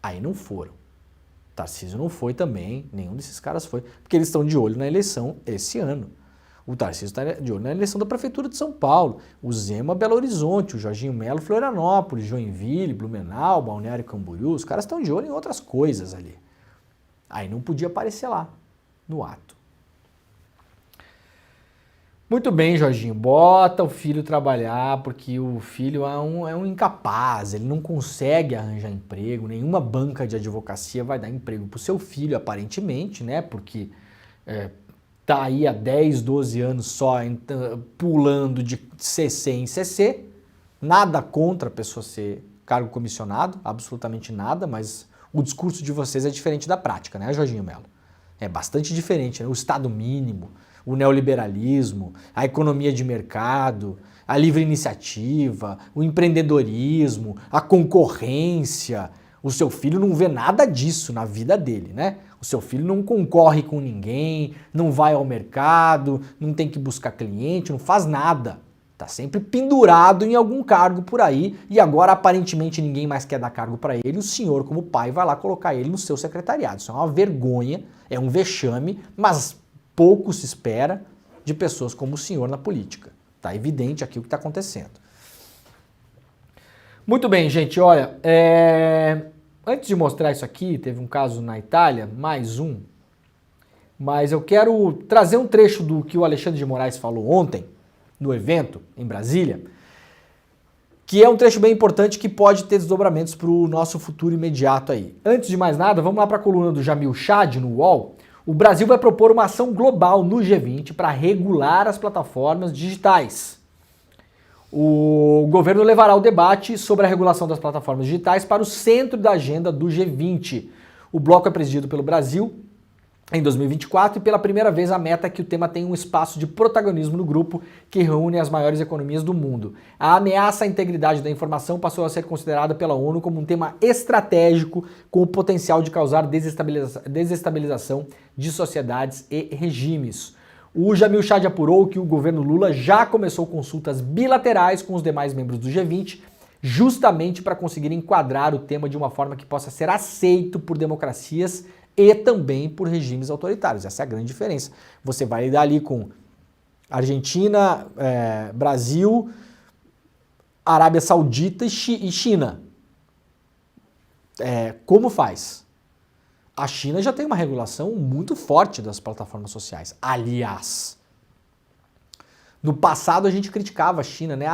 Speaker 1: Aí não foram. Tarcísio não foi também, nenhum desses caras foi, porque eles estão de olho na eleição esse ano. O Tarcísio está de olho na eleição da Prefeitura de São Paulo, o Zema, Belo Horizonte, o Jorginho Melo, Florianópolis, Joinville, Blumenau, Balneário Camboriú, os caras estão de olho em outras coisas ali. Aí não podia aparecer lá, no ato. Muito bem, Jorginho, bota o filho trabalhar, porque o filho é um incapaz, ele não consegue arranjar emprego, nenhuma banca de advocacia vai dar emprego para o seu filho, aparentemente, né, porque tá aí há 10, 12 anos só pulando de CC em CC, nada contra a pessoa ser cargo comissionado, absolutamente nada, mas o discurso de vocês é diferente da prática, né, Jorginho Melo? É bastante diferente, né? O Estado mínimo, o neoliberalismo, a economia de mercado, a livre iniciativa, o empreendedorismo, a concorrência. O seu filho não vê nada disso na vida dele, né? O seu filho não concorre com ninguém, não vai ao mercado, não tem que buscar cliente, não faz nada. Tá sempre pendurado em algum cargo por aí e agora aparentemente ninguém mais quer dar cargo para ele. O senhor, como pai, vai lá colocar ele no seu secretariado. Isso é uma vergonha, é um vexame, mas pouco se espera de pessoas como o senhor na política. Tá evidente aqui o que está acontecendo. Muito bem, gente, olha, antes de mostrar isso aqui, teve um caso na Itália, mais um, mas eu quero trazer um trecho do que o Alexandre de Moraes falou ontem, no evento em Brasília, que é um trecho bem importante que pode ter desdobramentos para o nosso futuro imediato aí. Antes de mais nada, vamos lá para a coluna do Jamil Chad no UOL. O Brasil vai propor uma ação global no G20 para regular as plataformas digitais. O governo levará o debate sobre a regulação das plataformas digitais para o centro da agenda do G20. O bloco é presidido pelo Brasil em 2024 e pela primeira vez a meta é que o tema tenha um espaço de protagonismo no grupo que reúne as maiores economias do mundo. A ameaça à integridade da informação passou a ser considerada pela ONU como um tema estratégico com o potencial de causar desestabilização de sociedades e regimes. O Jamil Chad apurou que o governo Lula já começou consultas bilaterais com os demais membros do G20, justamente para conseguir enquadrar o tema de uma forma que possa ser aceito por democracias e também por regimes autoritários. Essa é a grande diferença. Você vai lidar ali com Argentina, Brasil, Arábia Saudita e China. Como faz? A China já tem uma regulação muito forte das plataformas sociais. Aliás, no passado a gente criticava a China, né?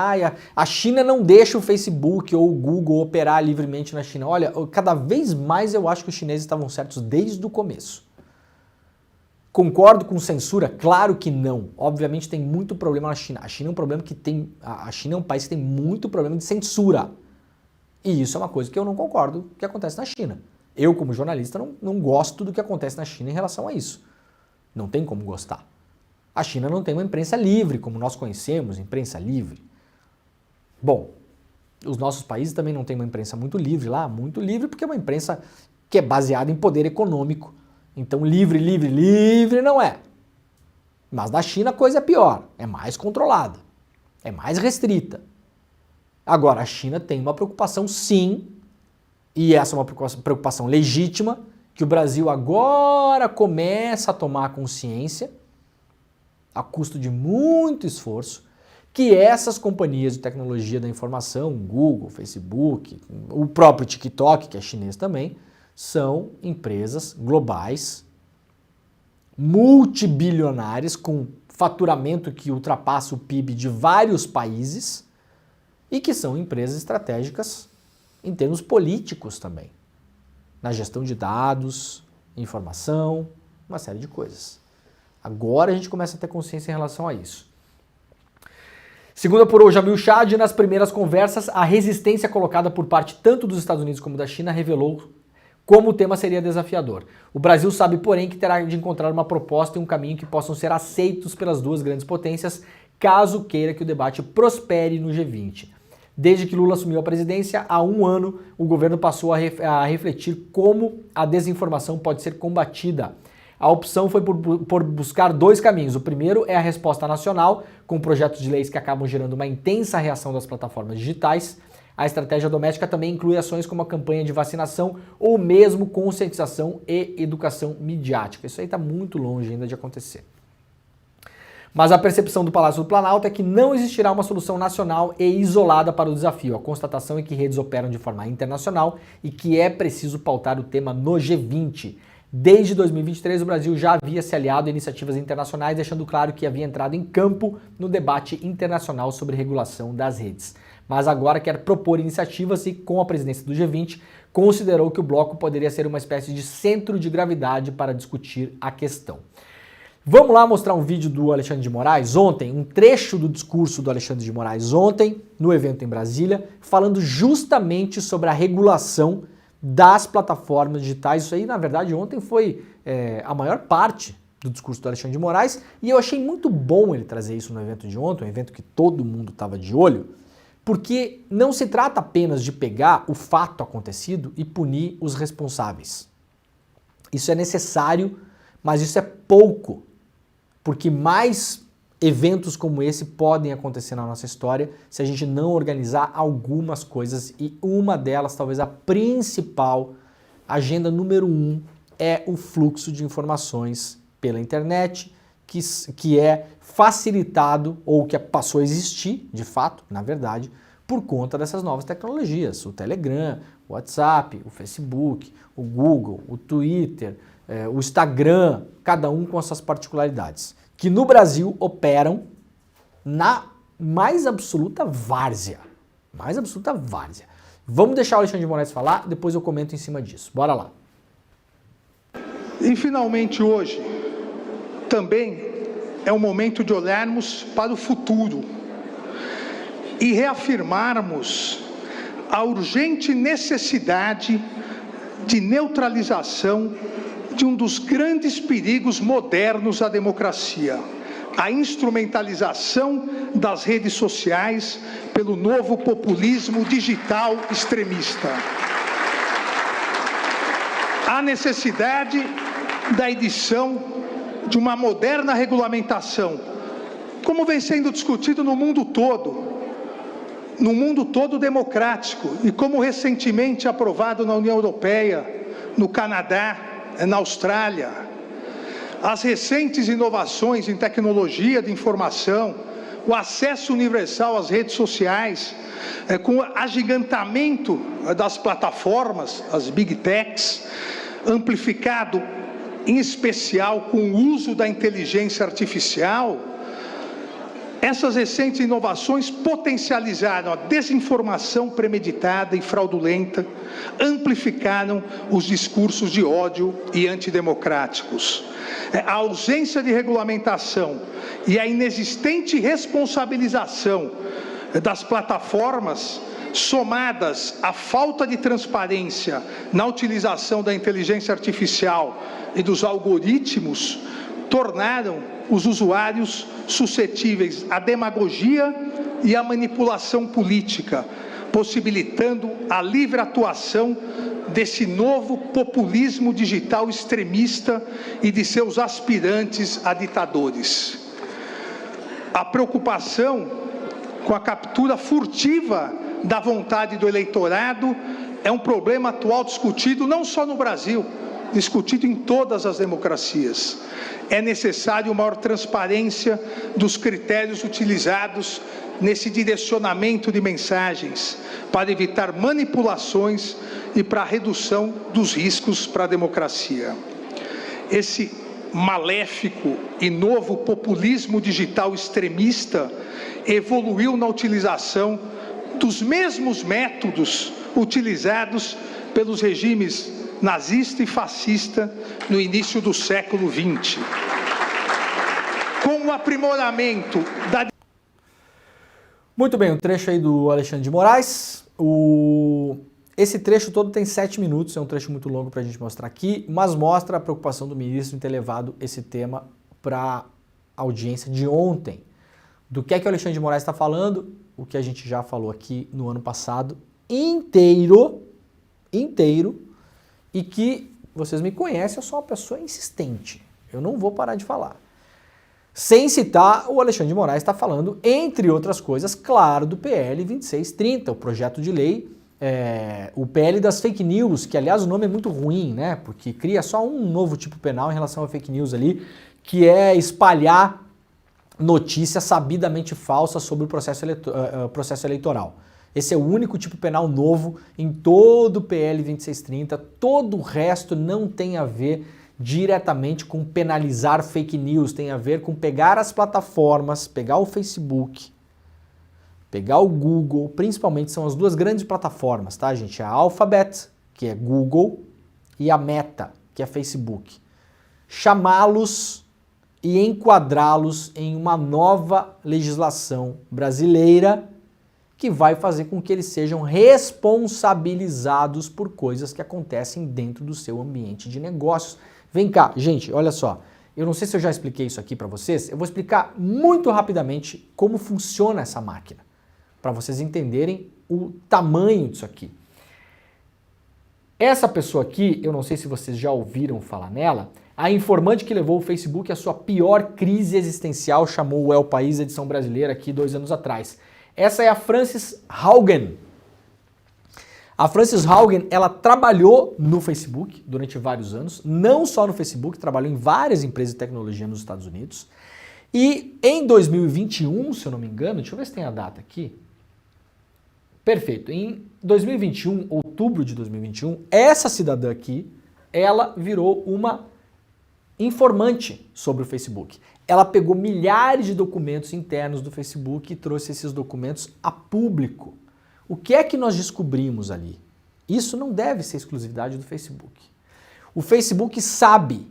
Speaker 1: A China não deixa o Facebook ou o Google operar livremente na China. Olha, cada vez mais eu acho que os chineses estavam certos desde o começo. Concordo com censura? Claro que não. Obviamente tem muito problema na China. A China é um problema que tem. A China é um país que tem muito problema de censura. E isso é uma coisa que eu não concordo que acontece na China. Eu, como jornalista, não gosto do que acontece na China em relação a isso. Não tem como gostar. A China não tem uma imprensa livre, como nós conhecemos, imprensa livre. Bom, os nossos países também não têm uma imprensa muito livre lá, muito livre, porque é uma imprensa que é baseada em poder econômico. Então livre não é. Mas na China a coisa é pior, é mais controlada, é mais restrita. Agora, a China tem uma preocupação sim, e essa é uma preocupação legítima, que o Brasil agora começa a tomar consciência, a custo de muito esforço, que essas companhias de tecnologia da informação, Google, Facebook, o próprio TikTok, que é chinês também, são empresas globais, multibilionárias, com faturamento que ultrapassa o PIB de vários países e que são empresas estratégicas em termos políticos também, na gestão de dados, informação, uma série de coisas. Agora a gente começa a ter consciência em relação a isso. Segundo apurou Jamil Chad, nas primeiras conversas, a resistência colocada por parte tanto dos Estados Unidos como da China revelou como o tema seria desafiador. O Brasil sabe, porém, que terá de encontrar uma proposta e um caminho que possam ser aceitos pelas duas grandes potências, caso queira que o debate prospere no G20. Desde que Lula assumiu a presidência, há um ano, o governo passou a refletir como a desinformação pode ser combatida. A opção foi por buscar dois caminhos. O primeiro é a resposta nacional, com projetos de leis que acabam gerando uma intensa reação das plataformas digitais. A estratégia doméstica também inclui ações como a campanha de vacinação ou mesmo conscientização e educação midiática. Isso aí está muito longe ainda de acontecer. Mas a percepção do Palácio do Planalto é que não existirá uma solução nacional e isolada para o desafio. A constatação é que redes operam de forma internacional e que é preciso pautar o tema no G20. Desde 2023, o Brasil já havia se aliado a iniciativas internacionais, deixando claro que havia entrado em campo no debate internacional sobre regulação das redes. Mas agora quer propor iniciativas e, com a presidência do G20, considerou que o bloco poderia ser uma espécie de centro de gravidade para discutir a questão. Vamos lá mostrar um vídeo do Alexandre de Moraes ontem, um trecho do discurso do Alexandre de Moraes ontem, no evento em Brasília, falando justamente sobre a regulação das plataformas digitais. Isso aí, na verdade, ontem foi a maior parte do discurso do Alexandre de Moraes, e eu achei muito bom ele trazer isso no evento de ontem, um evento que todo mundo estava de olho, porque não se trata apenas de pegar o fato acontecido e punir os responsáveis. Isso é necessário, mas isso é pouco, porque mais eventos como esse podem acontecer na nossa história se a gente não organizar algumas coisas, e uma delas, talvez a principal, agenda número 1, é o fluxo de informações pela internet, que é facilitado, ou que passou a existir, de fato, na verdade, por conta dessas novas tecnologias. O Telegram, o WhatsApp, o Facebook, o Google, o Twitter, o Instagram, cada um com as suas particularidades, que no Brasil operam na mais absoluta várzea. Mais absoluta várzea. Vamos deixar o Alexandre de Moraes falar, depois eu comento em cima disso. Bora lá.
Speaker 3: E finalmente hoje, também é o momento de olharmos para o futuro e reafirmarmos a urgente necessidade de neutralização de um dos grandes perigos modernos à democracia, a instrumentalização das redes sociais pelo novo populismo digital extremista. Há necessidade da edição de uma moderna regulamentação, como vem sendo discutido no mundo todo democrático, e como recentemente aprovado na União Europeia, no Canadá, na Austrália. As recentes inovações em tecnologia de informação, o acesso universal às redes sociais, com o agigantamento das plataformas, as Big Techs, amplificado em especial com o uso da inteligência artificial. Essas recentes inovações potencializaram a desinformação premeditada e fraudulenta, amplificaram os discursos de ódio e antidemocráticos. A ausência de regulamentação e a inexistente responsabilização das plataformas, somadas à falta de transparência na utilização da inteligência artificial e dos algoritmos, tornaram os usuários suscetíveis à demagogia e à manipulação política, possibilitando a livre atuação desse novo populismo digital extremista e de seus aspirantes a ditadores. A preocupação com a captura furtiva da vontade do eleitorado é um problema atual discutido não só no Brasil, discutido em todas as democracias. É necessário maior transparência dos critérios utilizados nesse direcionamento de mensagens, para evitar manipulações e para a redução dos riscos para a democracia. Esse maléfico e novo populismo digital extremista evoluiu na utilização dos mesmos métodos utilizados pelos regimes nazista e fascista no início do século XX. Com o aprimoramento da...
Speaker 1: Muito bem, um trecho aí do Alexandre de Moraes. Esse trecho todo tem 7 minutos, é um trecho muito longo para a gente mostrar aqui, mas mostra a preocupação do ministro em ter levado esse tema para a audiência de ontem. Do que é que o Alexandre de Moraes está falando, o que a gente já falou aqui no ano passado, inteiro, e que vocês me conhecem, eu sou uma pessoa insistente, eu não vou parar de falar. Sem citar, o Alexandre de Moraes está falando, entre outras coisas, claro, do PL 2630, o projeto de lei, o PL das fake news, que aliás o nome é muito ruim, né? Porque cria só um novo tipo penal em relação a fake news ali, que é espalhar notícias sabidamente falsas sobre o processo eleitoral. Esse é o único tipo penal novo em todo o PL 2630, todo o resto não tem a ver diretamente com penalizar fake news, tem a ver com pegar as plataformas, pegar o Facebook, pegar o Google, principalmente são as duas grandes plataformas, tá, gente? A Alphabet, que é Google, e a Meta, que é Facebook. Chamá-los e enquadrá-los em uma nova legislação brasileira que vai fazer com que eles sejam responsabilizados por coisas que acontecem dentro do seu ambiente de negócios. Vem cá, gente, olha só, eu não sei se eu já expliquei isso aqui para vocês, eu vou explicar muito rapidamente como funciona essa máquina, para vocês entenderem o tamanho disso aqui. Essa pessoa aqui, eu não sei se vocês já ouviram falar nela, a informante que levou o Facebook à sua pior crise existencial, chamou o El País edição brasileira aqui 2 anos atrás. Essa é a Frances Haugen. A Frances Haugen, ela trabalhou no Facebook durante vários anos, não só no Facebook, trabalhou em várias empresas de tecnologia nos Estados Unidos. E em 2021, se eu não me engano, deixa eu ver se tem a data aqui. Perfeito. Em 2021, outubro de 2021, essa cidadã aqui, ela virou uma informante sobre o Facebook. Ela pegou milhares de documentos internos do Facebook e trouxe esses documentos a público. O que é que nós descobrimos ali? Isso não deve ser exclusividade do Facebook. O Facebook sabe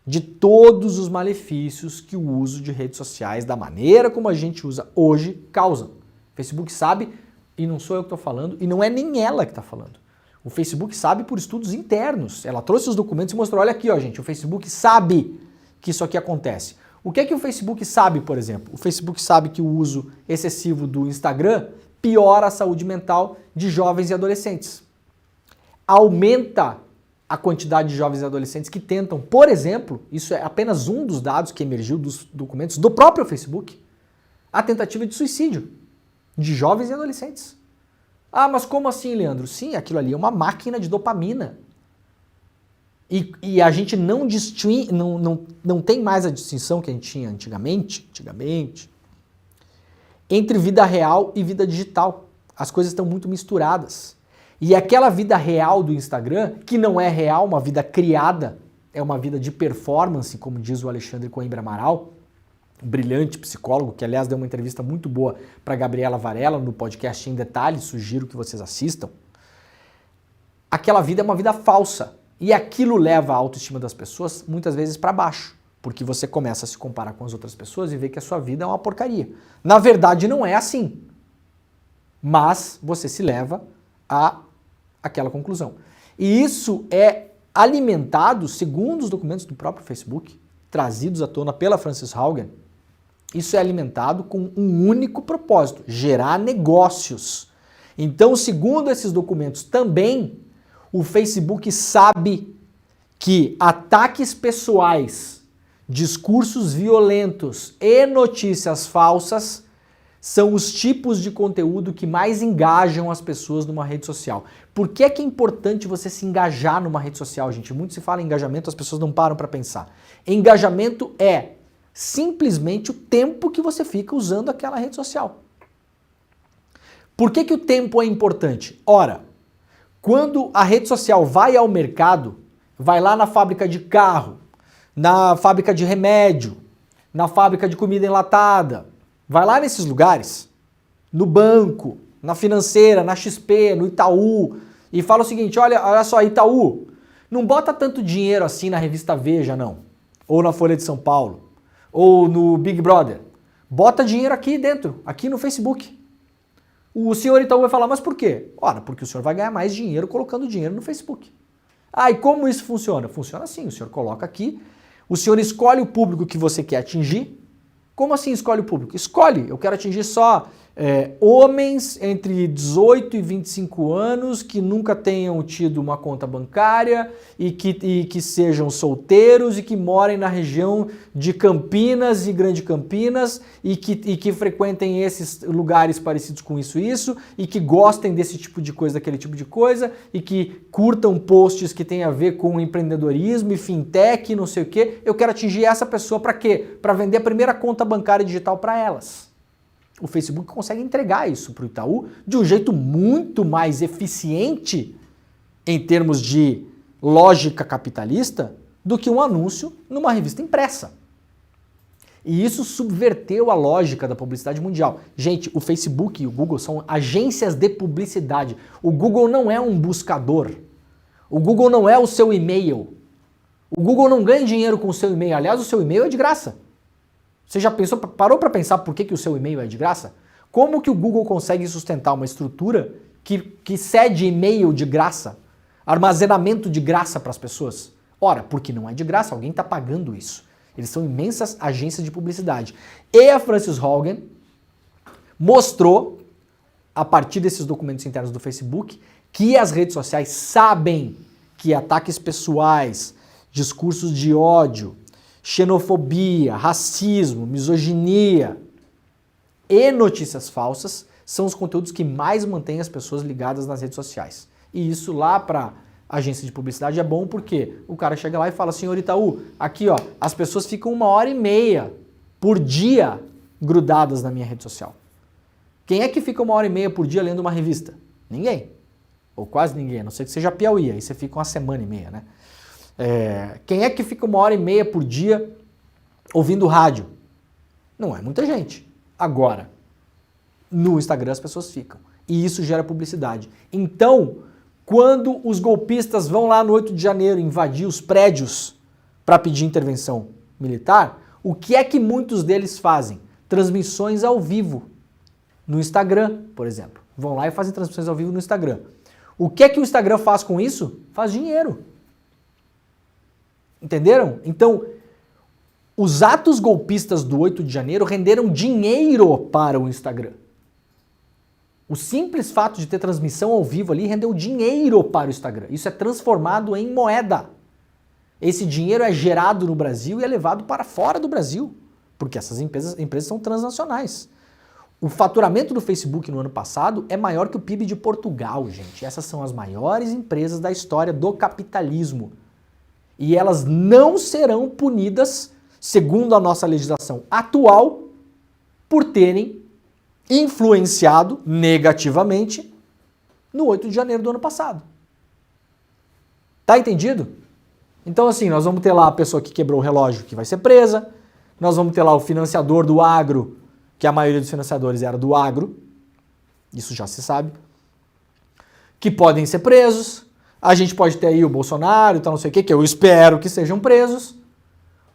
Speaker 1: de todos os malefícios que o uso de redes sociais, da maneira como a gente usa hoje, causam. O Facebook sabe, e não sou eu que estou falando, e não é nem ela que está falando. O Facebook sabe por estudos internos. Ela trouxe os documentos e mostrou, olha aqui, ó, gente, o Facebook sabe que isso aqui acontece. O que é que o Facebook sabe, por exemplo? O Facebook sabe que o uso excessivo do Instagram piora a saúde mental de jovens e adolescentes. Aumenta a quantidade de jovens e adolescentes que tentam, por exemplo, isso é apenas um dos dados que emergiu dos documentos do próprio Facebook, a tentativa de suicídio de jovens e adolescentes. Ah, mas como assim, Leandro? Sim, aquilo ali é uma máquina de dopamina. E a gente não tem mais a distinção que a gente tinha antigamente, entre vida real e vida digital. As coisas estão muito misturadas. E aquela vida real do Instagram, que não é real, uma vida criada, é uma vida de performance, como diz o Alexandre Coimbra Amaral, um brilhante psicólogo, que aliás deu uma entrevista muito boa para Gabriela Varela no podcast Em Detalhes, sugiro que vocês assistam. Aquela vida é uma vida falsa. E aquilo leva a autoestima das pessoas muitas vezes para baixo, porque você começa a se comparar com as outras pessoas e vê que a sua vida é uma porcaria. Na verdade não é assim, mas você se leva a aquela conclusão. E isso é alimentado, segundo os documentos do próprio Facebook, trazidos à tona pela Frances Haugen, isso é alimentado com um único propósito, gerar negócios. Então, segundo esses documentos também, o Facebook sabe que ataques pessoais, discursos violentos e notícias falsas são os tipos de conteúdo que mais engajam as pessoas numa rede social. Por que é importante você se engajar numa rede social, gente? Muito se fala em engajamento, as pessoas não param para pensar. Engajamento é simplesmente o tempo que você fica usando aquela rede social. Por que o tempo é importante? Ora, quando a rede social vai ao mercado, vai lá na fábrica de carro, na fábrica de remédio, na fábrica de comida enlatada, vai lá nesses lugares, no banco, na financeira, na XP, no Itaú, e fala o seguinte, olha só, Itaú, não bota tanto dinheiro assim na revista Veja, não, ou na Folha de São Paulo, ou no Big Brother. Bota dinheiro aqui dentro, aqui no Facebook. O senhor Itaú vai falar, mas por quê? Ora, porque o senhor vai ganhar mais dinheiro colocando dinheiro no Facebook. Ah, e como isso funciona? Funciona assim, o senhor coloca aqui, o senhor escolhe o público que você quer atingir. Como assim escolhe o público? Escolhe, eu quero atingir só homens entre 18 e 25 anos que nunca tenham tido uma conta bancária e que sejam solteiros e que morem na região de Campinas e Grande Campinas e que frequentem esses lugares parecidos com isso e que gostem desse tipo de coisa, daquele tipo de coisa e que curtam posts que tem a ver com empreendedorismo e fintech, não sei o quê. Eu quero atingir essa pessoa para quê? Para vender a primeira conta bancária digital para elas. O Facebook consegue entregar isso para o Itaú de um jeito muito mais eficiente em termos de lógica capitalista do que um anúncio numa revista impressa. E isso subverteu a lógica da publicidade mundial. Gente, o Facebook e o Google são agências de publicidade. O Google não é um buscador. O Google não é o seu e-mail. O Google não ganha dinheiro com o seu e-mail. Aliás, o seu e-mail é de graça. Você já parou para pensar por que o seu e-mail é de graça? Como que o Google consegue sustentar uma estrutura que cede e-mail de graça, armazenamento de graça para as pessoas? Ora, porque não é de graça, alguém está pagando isso. Eles são imensas agências de publicidade. E a Frances Haugen mostrou, a partir desses documentos internos do Facebook, que as redes sociais sabem que ataques pessoais, discursos de ódio, xenofobia, racismo, misoginia e notícias falsas são os conteúdos que mais mantêm as pessoas ligadas nas redes sociais. E isso lá para a agência de publicidade é bom porque o cara chega lá e fala, senhor Itaú, aqui ó, as pessoas ficam 1h30 por dia grudadas na minha rede social. Quem é que fica 1h30 por dia lendo uma revista? Ninguém. Ou quase ninguém, a não ser que seja Piauí, aí você fica 1h30, né? Quem é que fica 1h30 por dia ouvindo rádio? Não é muita gente. Agora, no Instagram as pessoas ficam. E isso gera publicidade. Então, quando os golpistas vão lá no 8 de janeiro invadir os prédios para pedir intervenção militar, o que é que muitos deles fazem? Transmissões ao vivo no Instagram, por exemplo. Vão lá e fazem transmissões ao vivo no Instagram. O que é que o Instagram faz com isso? Faz dinheiro. Entenderam? Então, os atos golpistas do 8 de janeiro renderam dinheiro para o Instagram. O simples fato de ter transmissão ao vivo ali rendeu dinheiro para o Instagram. Isso é transformado em moeda. Esse dinheiro é gerado no Brasil e é levado para fora do Brasil, porque essas empresas são transnacionais. O faturamento do Facebook no ano passado é maior que o PIB de Portugal, gente. Essas são as maiores empresas da história do capitalismo. E elas não serão punidas, segundo a nossa legislação atual, por terem influenciado negativamente no 8 de janeiro do ano passado. Tá entendido? Então assim, nós vamos ter lá a pessoa que quebrou o relógio que vai ser presa, nós vamos ter lá o financiador do agro, que a maioria dos financiadores era do agro, isso já se sabe, que podem ser presos. A gente pode ter aí o Bolsonaro e tal, não sei o que eu espero que sejam presos.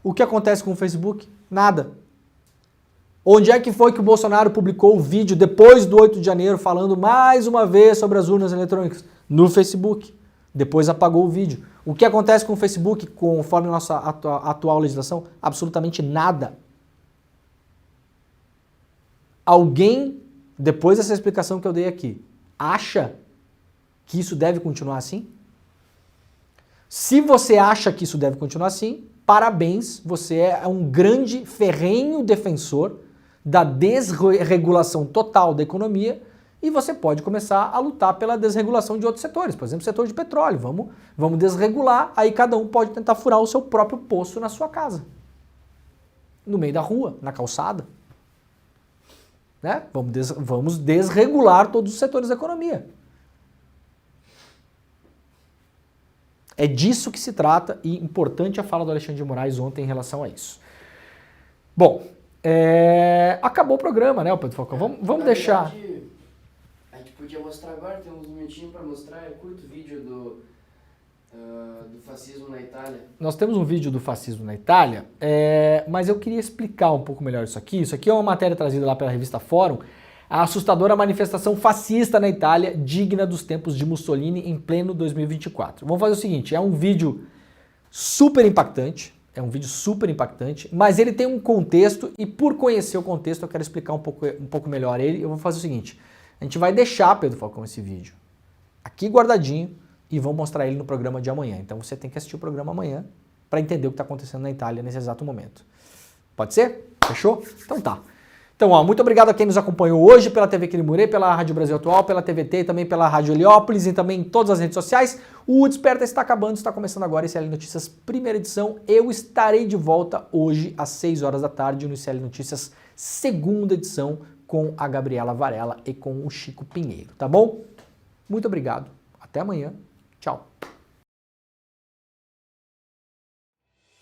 Speaker 1: O que acontece com o Facebook? Nada. Onde é que foi que o Bolsonaro publicou o vídeo depois do 8 de janeiro falando mais uma vez sobre as urnas eletrônicas? No Facebook. Depois apagou o vídeo. O que acontece com o Facebook conforme a nossa atual legislação? Absolutamente nada. Alguém, depois dessa explicação que eu dei aqui, acha que isso deve continuar assim? Se você acha que isso deve continuar assim, parabéns, você é um grande ferrenho defensor da desregulação total da economia e você pode começar a lutar pela desregulação de outros setores, por exemplo, o setor de petróleo. Vamos desregular, aí cada um pode tentar furar o seu próprio poço na sua casa, no meio da rua, na calçada. Né? Vamos desregular todos os setores da economia. É disso que se trata e importante a fala do Alexandre de Moraes ontem em relação a isso. Bom, acabou o programa, né, Pedro Falcão? Vamos deixar...
Speaker 2: Verdade, a gente podia mostrar agora, tem uns minutinhos para mostrar, curto vídeo do fascismo na Itália.
Speaker 1: Nós temos um vídeo do fascismo na Itália, mas eu queria explicar um pouco melhor isso aqui. Isso aqui é uma matéria trazida lá pela revista Fórum, a assustadora manifestação fascista na Itália, digna dos tempos de Mussolini em pleno 2024. Vamos fazer o seguinte, é um vídeo super impactante, mas ele tem um contexto e por conhecer o contexto eu quero explicar um pouco melhor ele. Eu vou fazer o seguinte, a gente vai deixar, Pedro Falcão, esse vídeo aqui guardadinho e vamos mostrar ele no programa de amanhã. Então você tem que assistir o programa amanhã para entender o que está acontecendo na Itália nesse exato momento. Pode ser? Fechou? Então tá. Então, muito obrigado a quem nos acompanhou hoje pela TV Quirimurê, pela Rádio Brasil Atual, pela TVT e também pela Rádio Heliópolis e também em todas as redes sociais. O Desperta está acabando, está começando agora ICL Notícias, primeira edição. Eu estarei de volta hoje às 6 horas da tarde no ICL Notícias, segunda edição, com a Gabriela Varela e com o Chico Pinheiro, tá bom? Muito obrigado, até amanhã, tchau.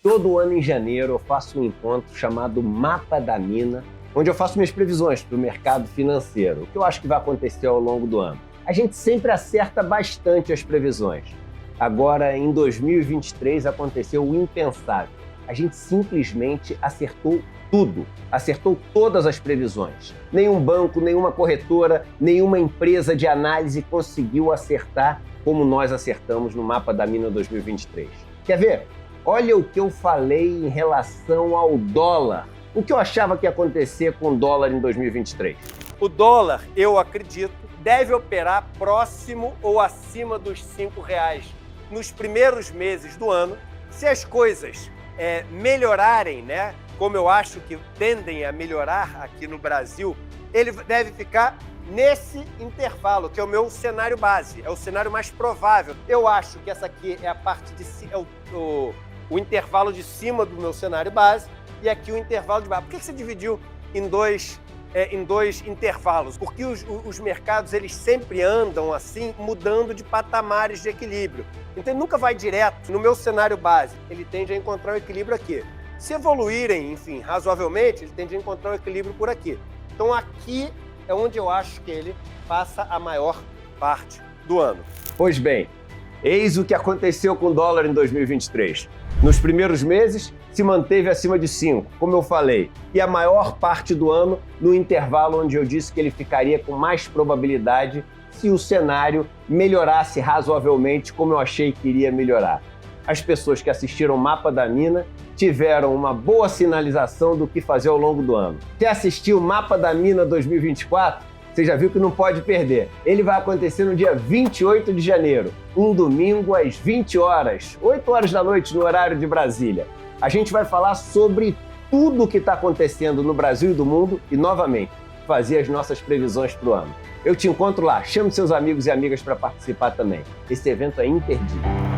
Speaker 4: Todo ano em janeiro eu faço um encontro chamado Mapa da Mina, onde eu faço minhas previsões para o mercado financeiro, o que eu acho que vai acontecer ao longo do ano. A gente sempre acerta bastante as previsões. Agora, em 2023, aconteceu o impensável. A gente simplesmente acertou tudo, acertou todas as previsões. Nenhum banco, nenhuma corretora, nenhuma empresa de análise conseguiu acertar como nós acertamos no Mapa da Mina 2023. Quer ver? Olha o que eu falei em relação ao dólar. O que eu achava que ia acontecer com o dólar em 2023? O dólar, eu acredito, deve operar próximo ou acima dos R$5 nos primeiros meses do ano. Se as coisas melhorarem, né, como eu acho que tendem a melhorar aqui no Brasil, ele deve ficar nesse intervalo, que é o meu cenário base, é o cenário mais provável. Eu acho que essa aqui é a parte de o intervalo de cima do meu cenário base, e aqui o intervalo de baixo. Por que você dividiu em dois intervalos? Porque os mercados eles sempre andam assim, mudando de patamares de equilíbrio. Então ele nunca vai direto no meu cenário base. Ele tende a encontrar o equilíbrio aqui. Se evoluírem, enfim, razoavelmente, ele tende a encontrar o equilíbrio por aqui. Então aqui é onde eu acho que ele passa a maior parte do ano. Pois bem, eis o que aconteceu com o dólar em 2023. Nos primeiros meses, se manteve acima de 5, como eu falei, e a maior parte do ano no intervalo onde eu disse que ele ficaria com mais probabilidade se o cenário melhorasse razoavelmente como eu achei que iria melhorar. As pessoas que assistiram o Mapa da Mina tiveram uma boa sinalização do que fazer ao longo do ano. Se assistiu o Mapa da Mina 2024, você já viu que não pode perder. Ele vai acontecer no dia 28 de janeiro, um domingo às 20 horas, 8 horas da noite no horário de Brasília. A gente vai falar sobre tudo o que está acontecendo no Brasil e do mundo e, novamente, fazer as nossas previsões para o ano. Eu te encontro lá. Chame seus amigos e amigas para participar também. Esse evento é imperdível.